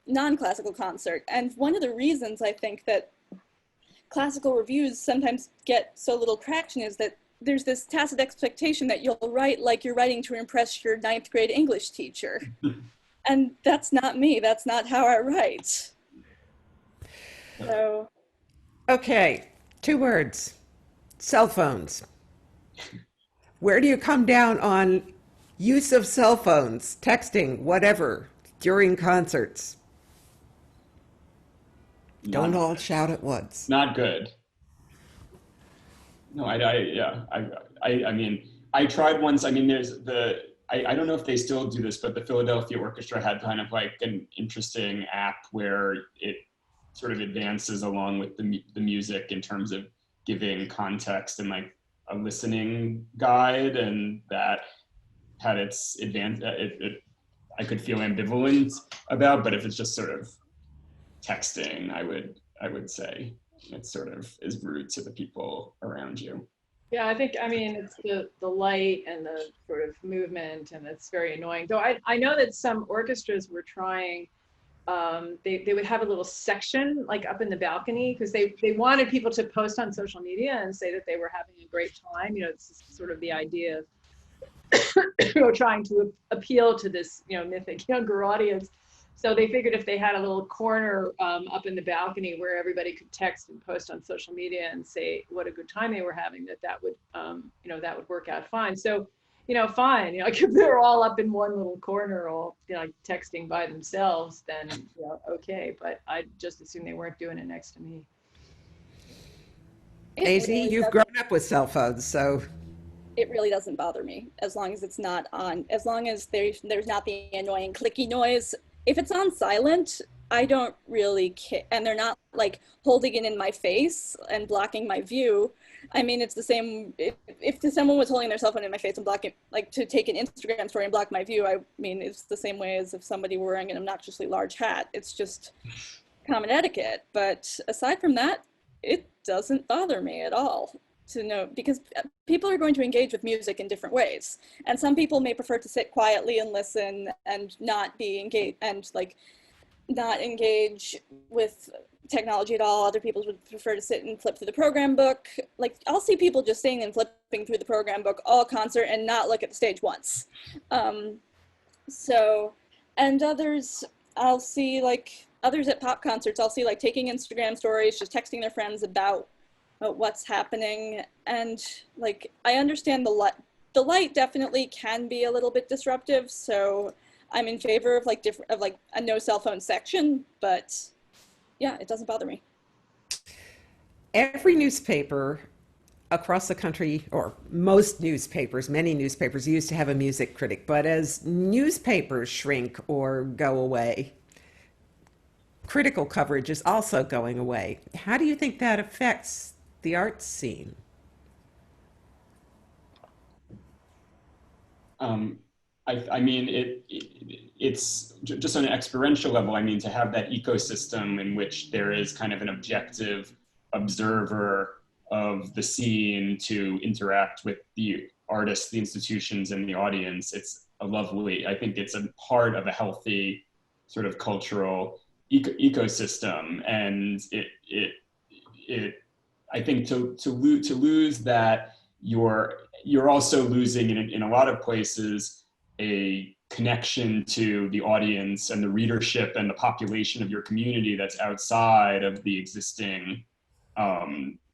non-classical concert. And one of the reasons I think that classical reviews sometimes get so little traction is that there's this tacit expectation that you'll write like you're writing to impress your 9th grade English teacher. And that's not me. That's not how I write. So. Okay, 2 words. Cell phones. Where do you come down on use of cell phones, texting, whatever, during concerts? Don't all shout at once. Not good. No, I mean, I tried once. I mean, there's I don't know if they still do this, but the Philadelphia Orchestra had kind of like an interesting app where it sort of advances along with the music in terms of giving context and like a listening guide, and that had its I could feel ambivalent about, but if it's just sort of texting, I would say it sort of is rude to the people around you. Yeah, I mean, it's the light and the sort of movement, and it's very annoying. Though I know that some orchestras were trying, they would have a little section like up in the balcony because they wanted people to post on social media and say that they were having a great time. You know, it's sort of the idea of trying to appeal to this, mythic younger audience. So they figured if they had a little corner up in the balcony where everybody could text and post on social media and say what a good time they were having, that would, that would work out fine. So, fine. Like if they're all up in one little corner, all texting by themselves, then okay. But I just assume they weren't doing it next to me. Daisy, you've grown up with cell phones, so. It really doesn't bother me as long as it's not on, as long as there's not the annoying clicky noise. If it's on silent, I don't really care, and they're not like holding it in my face and blocking my view. I mean, it's the same, if someone was holding their cell phone in my face and blocking, like to take an Instagram story and block my view, I mean, it's the same way as if somebody were wearing an obnoxiously large hat. It's just common etiquette. But aside from that, it doesn't bother me at all to know, because people are going to engage with music in different ways. And some people may prefer to sit quietly and listen and not be engaged and like not engage with technology at all. Other people would prefer to sit and flip through the program book. Like I'll see people just sitting and flipping through the program book all concert and not look at the stage once. And others, I'll see like others at pop concerts, I'll see like taking Instagram stories, just texting their friends about what's happening. And like I understand the light definitely can be a little bit disruptive, so I'm in favor of like a no cell phone section, but yeah, it doesn't bother me. Every newspaper across the country, or most newspapers, many newspapers used to have a music critic, but as newspapers shrink or go away, critical coverage is also going away. How do you think that affects the arts scene? I mean, it's just on an experiential level. I mean, to have that ecosystem in which there is kind of an objective observer of the scene to interact with the artists, the institutions, and the audience, it's I think it's a part of a healthy sort of cultural ecosystem. And I think to lose that, you're also losing in a lot of places a connection to the audience and the readership and the population of your community that's outside of the existing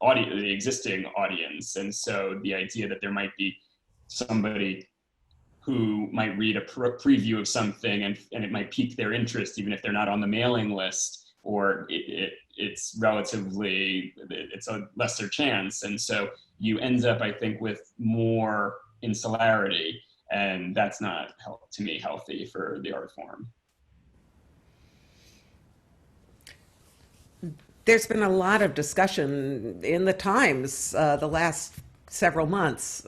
audience. And so the idea that there might be somebody who might read a preview of something and it might pique their interest, even if they're not on the mailing list, or it's a lesser chance. And so you end up, I think, with more insularity, and that's not, to me, healthy for the art form. There's been a lot of discussion in the Times the last several months,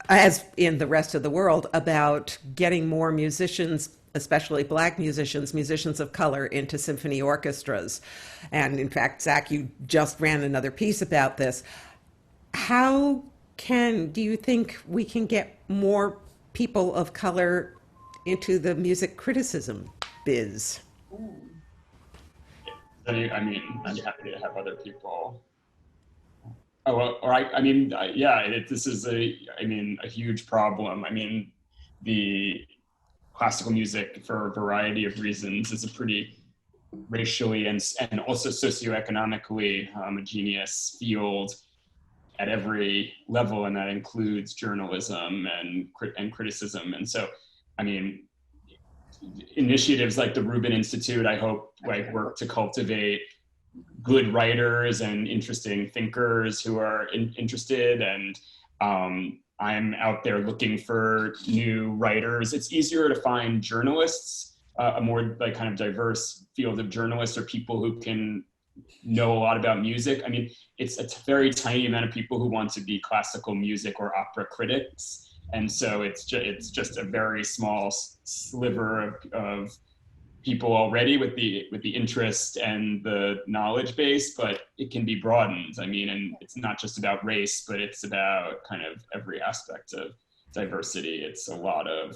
as in the rest of the world, about getting more musicians especially Black musicians, musicians of color, into symphony orchestras. And in fact, Zach, you just ran another piece about this. How do you think we can get more people of color into the music criticism biz? I mean, I'm happy to have other people. Oh, well, or I mean, yeah, this is a huge problem. I mean, the classical music, for a variety of reasons, is a pretty racially and also socioeconomically homogeneous field at every level, and that includes journalism and criticism. And so, I mean, initiatives like the Rubin Institute, I hope, like, work to cultivate good writers and interesting thinkers who are interested. And I'm out there looking for new writers. It's easier to find journalists, a more like kind of diverse field of journalists, or people who can know a lot about music. I mean, it's a very tiny amount of people who want to be classical music or opera critics. And so it's just a very small sliver of people already with the interest and the knowledge base, but it can be broadened. I mean, and it's not just about race, but it's about kind of every aspect of diversity. It's a lot of,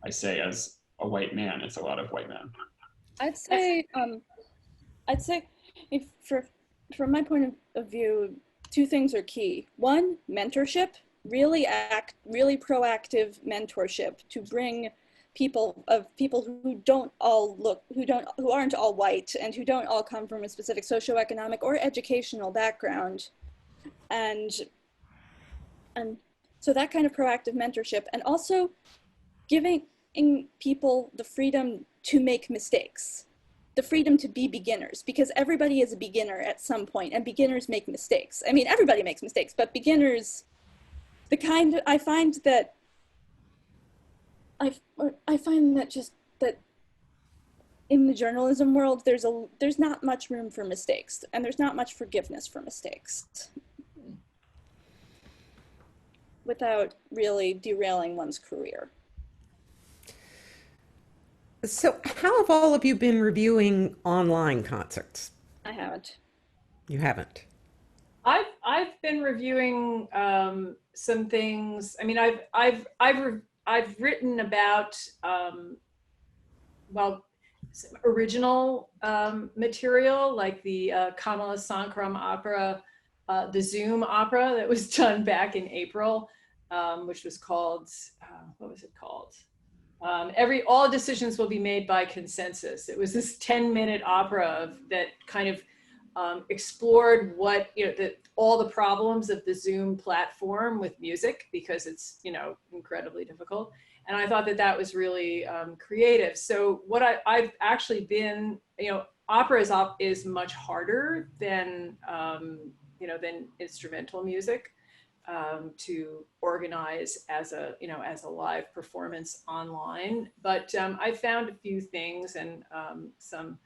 I say as a white man, it's a lot of white men. I'd say if from my point of view, two things are key. One, mentorship, really proactive mentorship to bring people who aren't all white and who don't all come from a specific socioeconomic or educational background. And so that kind of proactive mentorship, and also giving people the freedom to make mistakes, the freedom to be beginners, because everybody is a beginner at some point, and beginners make mistakes. I mean, everybody makes mistakes, but beginners, I find that in the journalism world, there's not much room for mistakes, and there's not much forgiveness for mistakes without really derailing one's career. So how have all of you been reviewing online concerts? I haven't. You haven't? I've been reviewing some things. I mean, I've written about original material, like the Kamala Sankram opera, the Zoom opera that was done back in April, which was called, what was it called? All decisions will be made by consensus. It was this 10-minute opera that kind of explored all the problems of the Zoom platform with music, because it's, incredibly difficult. And I thought that was really creative. So what I've actually been, opera is much harder than, than instrumental music. To organize as a live performance online. But I found a few things and some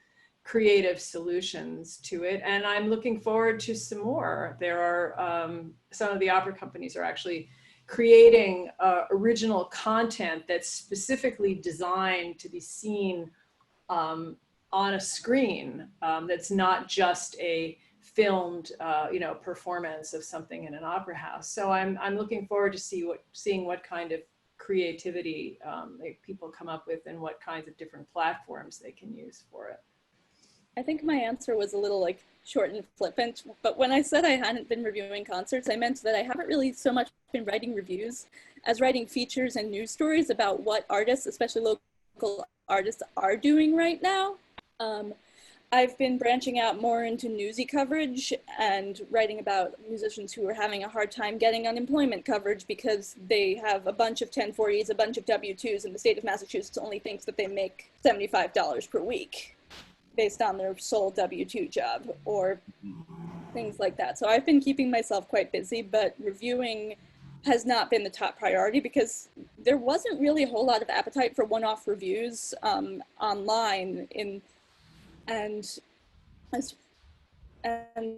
creative solutions to it. And I'm looking forward to some more. There are, some of the opera companies are actually creating original content that's specifically designed to be seen on a screen, that's not just a filmed performance of something in an opera house. So I'm looking forward to seeing what kind of creativity people come up with and what kinds of different platforms they can use for it. I think my answer was a little short and flippant, but when I said I hadn't been reviewing concerts, I meant that I haven't really so much been writing reviews as writing features and news stories about what artists, especially local artists, are doing right now. I've been branching out more into newsy coverage and writing about musicians who are having a hard time getting unemployment coverage because they have a bunch of 1040s, a bunch of W-2s, and the state of Massachusetts only thinks that they make $75 per week based on their sole W-2 job, or things like that. So I've been keeping myself quite busy, but reviewing has not been the top priority because there wasn't really a whole lot of appetite for one-off reviews online and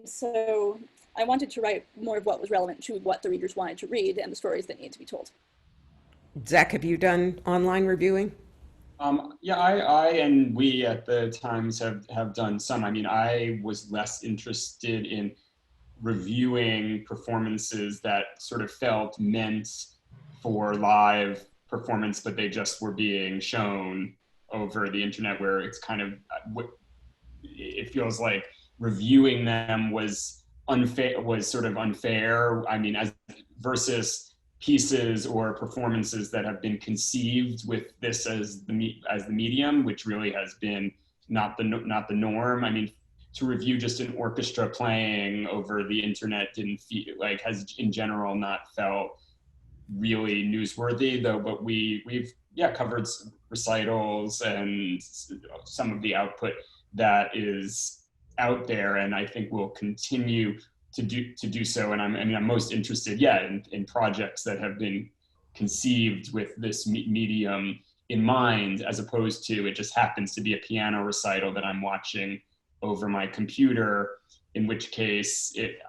so I wanted to write more of what was relevant to what the readers wanted to read and the stories that needed to be told. Zach, have you done online reviewing? Yeah, I and we at the Times have done some. I mean, I was less interested in reviewing performances that sort of felt meant for live performance, but they just were being shown over the internet, where it's kind of, it feels like reviewing them was unfair, was sort of unfair. I mean, as versus pieces or performances that have been conceived with this as the medium, which really has been not the norm. I mean, to review just an orchestra playing over the internet didn't feel like, has in general not felt really newsworthy though. But we've covered recitals and some of the output that is out there, and I think we'll continue to do so. And I'm most interested in projects that have been conceived with this medium in mind, as opposed to it just happens to be a piano recital that I'm watching over my computer, in which case it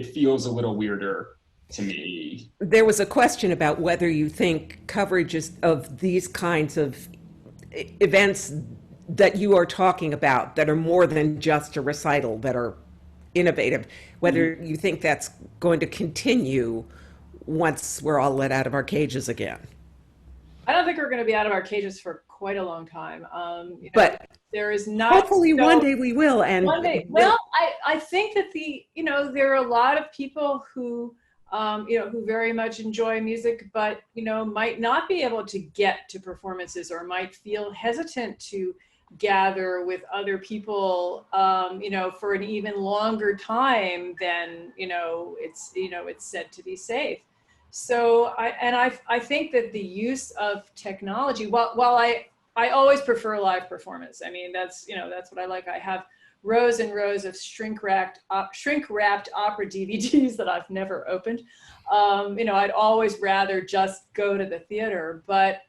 feels a little weirder to me. There was a question about whether you think coverage of these kinds of events that you are talking about, that are more than just a recital, that are innovative, whether you think that's going to continue once we're all let out of our cages again. I don't think we're going to be out of our cages for quite a long time. But there is not. Hopefully one day we will. And one day. Well, I think that there are a lot of people who, who very much enjoy music, but, might not be able to get to performances, or might feel hesitant to gather with other people, for an even longer time than, it's said to be safe. So I think that the use of technology, while I always prefer live performance. I mean, that's what I like. I have rows and rows of shrink-wrapped opera DVDs that I've never opened. I'd always rather just go to the theater, but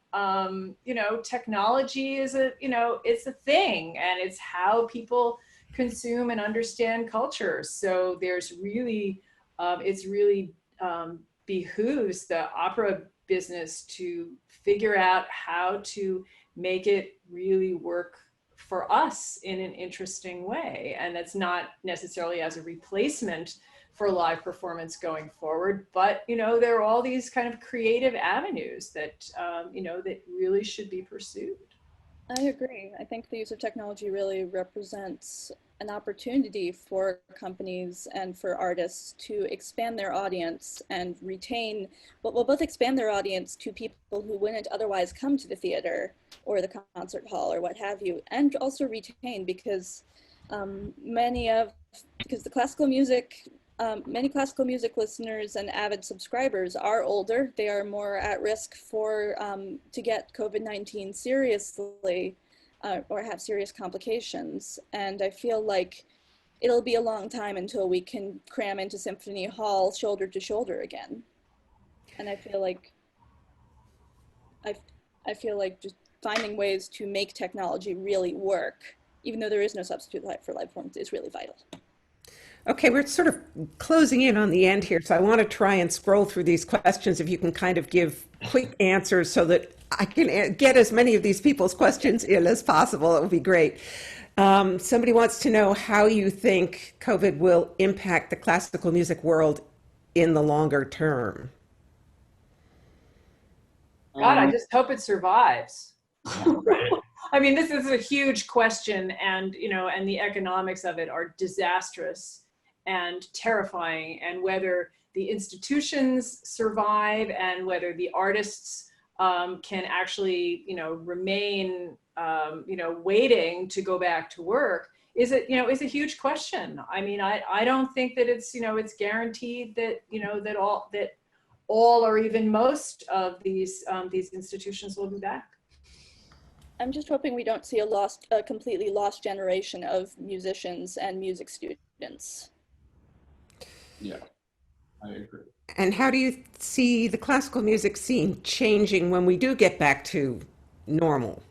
technology is it's a thing, and it's how people consume and understand culture. So there's really, it's really behooves the opera business to figure out how to make it really work for us in an interesting way. And that's not necessarily as a replacement for live performance going forward, but there are all these kind of creative avenues that that really should be pursued. I agree. I think the use of technology really represents an opportunity for companies and for artists to expand their audience and retain, but will both expand their audience to people who wouldn't otherwise come to the theater or the concert hall or what have you, and also retain, because because the classical music, many classical music listeners and avid subscribers are older. They are more at risk to get COVID-19 seriously or have serious complications. And I feel like it'll be a long time until we can cram into Symphony Hall shoulder to shoulder again. And I feel like just finding ways to make technology really work, even though there is no substitute for live performance, is really vital. Okay, we're sort of closing in on the end here, so I want to try and scroll through these questions. If you can kind of give quick answers so that I can get as many of these people's questions in as possible, it would be great. Somebody wants to know how you think COVID will impact the classical music world in the longer term. God, I just hope it survives. I mean, this is a huge question, and and the economics of it are disastrous and terrifying, and whether the institutions survive and whether the artists can actually remain waiting to go back to work is a huge question. I mean, I don't think that it's it's guaranteed that that all or even most of these institutions will be back. I'm just hoping we don't see a completely lost generation of musicians and music students. Yeah, I agree. And how do you see the classical music scene changing when we do get back to normal?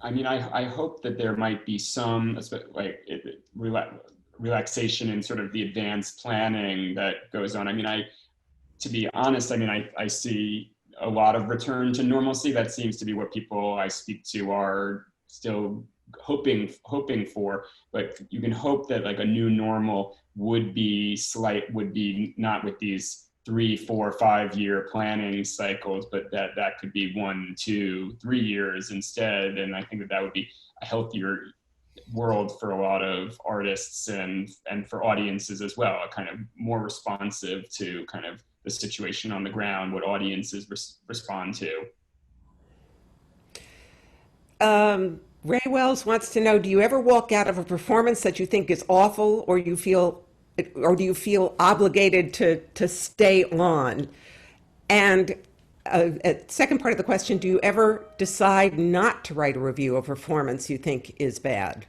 I mean, I hope that there might be some relaxation in sort of the advanced planning that goes on. I mean, to be honest, I mean, I see a lot of return to normalcy. That seems to be what people I speak to are still hoping for. But you can hope that like a new normal would be not with these 3, 4, 5 year planning cycles, but that could be 1, 2, 3 years instead. And I think that would be a healthier world for a lot of artists and for audiences as well, kind of more responsive to kind of the situation on the ground, what audiences respond to. Ray Wells wants to know, do you ever walk out of a performance that you think is awful, or do you feel obligated to stay on? And a second part of the question, do you ever decide not to write a review of a performance you think is bad?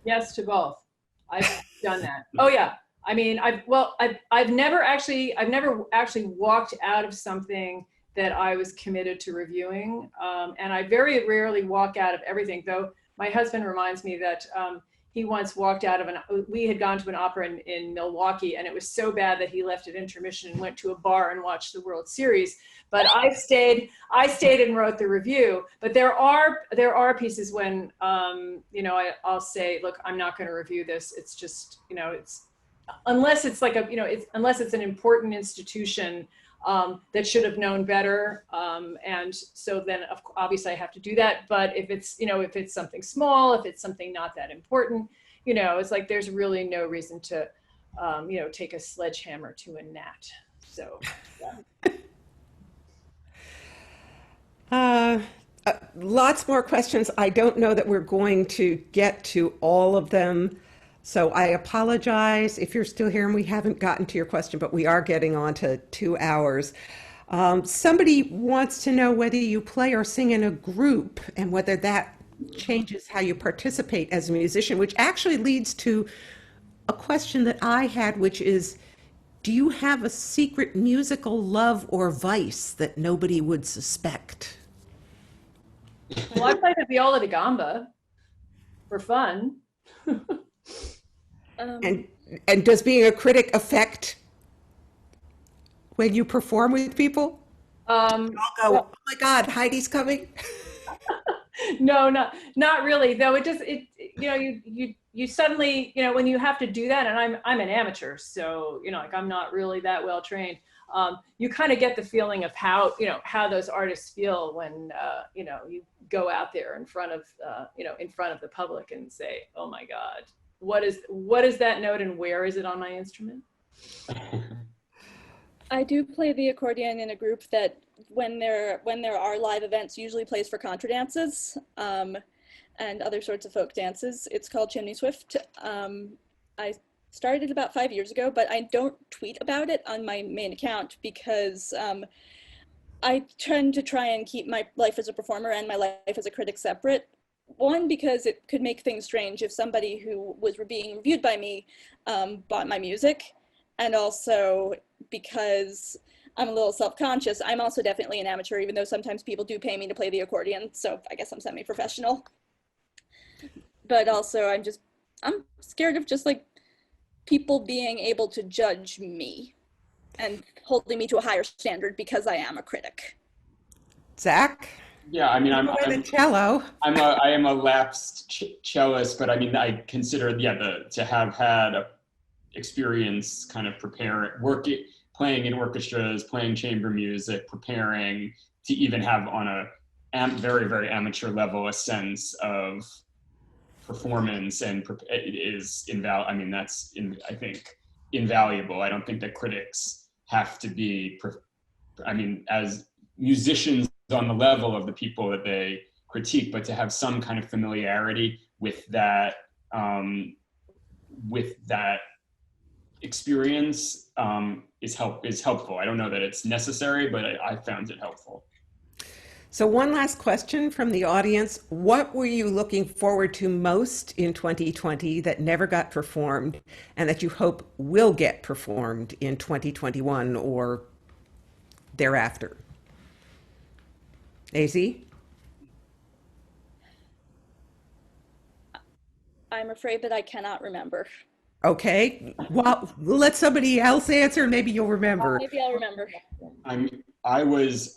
Yes to both. I've done that. Oh yeah. I mean, I've never actually walked out of something that I was committed to reviewing. And I very rarely walk out of everything, though my husband reminds me that he once walked out of we had gone to an opera in Milwaukee, and it was so bad that he left at intermission and went to a bar and watched the World Series. But I stayed and wrote the review. But there are pieces when, I'll say, look, I'm not going to review this. It's just, it's, unless it's like unless it's an important institution that should have known better. And so then obviously I have to do that. But if it's something small, if it's something not that important, it's like, there's really no reason to, take a sledgehammer to a gnat. So, yeah. Lots more questions. I don't know that we're going to get to all of them. So I apologize if you're still here and we haven't gotten to your question, but we are getting on to 2 hours. Somebody wants to know whether you play or sing in a group and whether that changes how you participate as a musician, which actually leads to a question that I had, which is, do you have a secret musical love or vice that nobody would suspect? Well, I play the viola da gamba for fun. And does being a critic affect when you perform with people? I'll go, oh my God, Heidi's coming. No, not really. Though you suddenly, when you have to do that, and I'm an amateur, so like I'm not really that well trained. You kind of get the feeling of how those artists feel when you go out there in front of the public and say, oh my God, what is that note and where is it on my instrument? I do play the accordion in a group that when there are live events usually plays for contra dances and other sorts of folk dances. It's called Chimney Swift. I started about 5 years ago, but I don't tweet about it on my main account because I tend to try and keep my life as a performer and my life as a critic separate. One, because it could make things strange if somebody who was being reviewed by me bought my music, and also because I'm a little self-conscious. I'm also definitely an amateur, even though sometimes people do pay me to play the accordion, so I guess I'm semi-professional. But also I'm scared of just like people being able to judge me and holding me to a higher standard because I am a critic. Zach? Yeah, I mean, the cello. I am a lapsed cellist, but I mean, I consider to have had a experience kind of playing in orchestras, playing chamber music, preparing to even have on a very, very amateur level a sense of performance, and it is invaluable. I mean, I think invaluable. I don't think that critics have to be, as musicians on the level of the people that they critique, but to have some kind of familiarity with that experience is helpful. I don't know that it's necessary, but I found it helpful. So one last question from the audience. What were you looking forward to most in 2020 that never got performed and that you hope will get performed in 2021 or thereafter? AZ? I'm afraid that I cannot remember. Okay, well, let somebody else answer. Maybe you'll remember. Maybe I'll remember. I was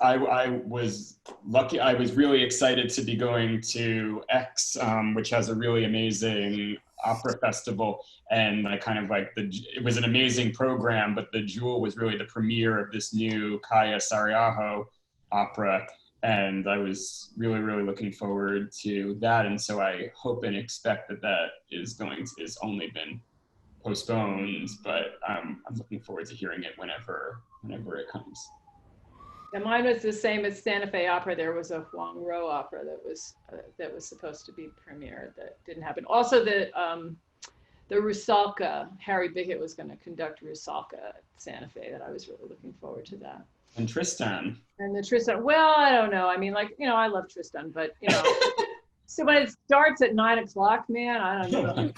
lucky. I was really excited to be going to X, which has a really amazing opera festival, and I kind of like it was an amazing program, but the jewel was really the premiere of this new Kaya Sariaho opera, and I was really, really looking forward to that. And so I hope and expect that is only been postponed, but I'm looking forward to hearing it whenever it comes. Yeah, mine was the same as Santa Fe Opera. There was a Huang Ro opera that was supposed to be premiered that didn't happen. Also, the Rusalka, Harry Bickett was going to conduct Rusalka at Santa Fe. That I was really looking forward to that. And Tristan. And the Tristan. Well, I don't know. I mean, like, you know, I love Tristan, but you know, so when it starts at 9:00, man, I don't know.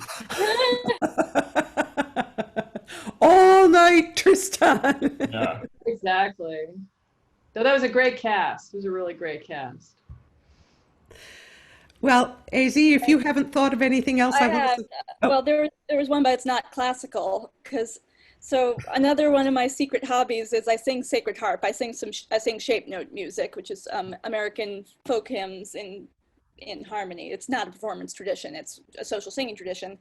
All night, Tristan. Yeah. Exactly. So that was a great cast. It was a really great cast. Well, AZ, if you haven't thought of anything else, I want to. Well, there was one, but it's not classical. So another one of my secret hobbies is I sing sacred harp. I sing shape note music, which is American folk hymns in harmony. It's not a performance tradition. It's a social singing tradition.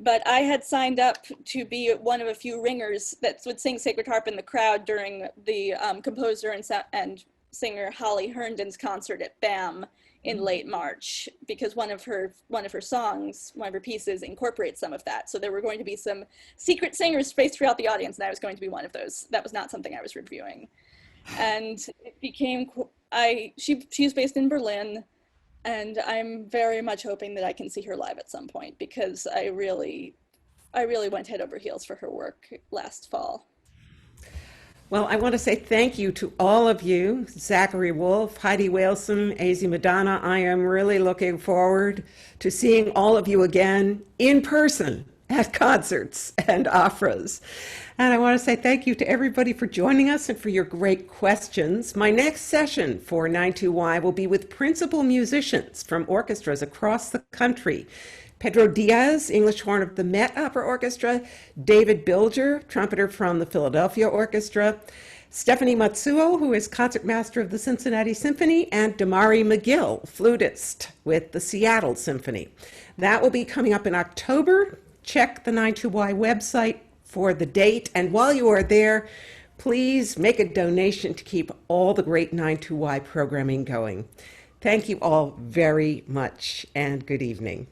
But I had signed up to be one of a few ringers that would sing sacred harp in the crowd during the composer and singer Holly Herndon's concert at BAM in late March, because one of her songs, one of her pieces, incorporates some of that. So there were going to be some secret singers spaced throughout the audience, and I was going to be one of those. That was not something I was reviewing. And it became, she's based in Berlin, and I'm very much hoping that I can see her live at some point, because I really went head over heels for her work last fall. Well, I want to say thank you to all of you, Zachary Woolfe, Heidi Waleson, Zoë Madonna. I am really looking forward to seeing all of you again in person at concerts and operas. And I want to say thank you to everybody for joining us and for your great questions. My next session for 92Y will be with principal musicians from orchestras across the country. Pedro Diaz, English horn of the Met Opera Orchestra, David Bilger, trumpeter from the Philadelphia Orchestra, Stephanie Matsuo, who is concertmaster of the Cincinnati Symphony, and Damari McGill, flutist with the Seattle Symphony. That will be coming up in October. Check the 92Y website for the date, and while you are there, please make a donation to keep all the great 92Y programming going. Thank you all very much, and good evening.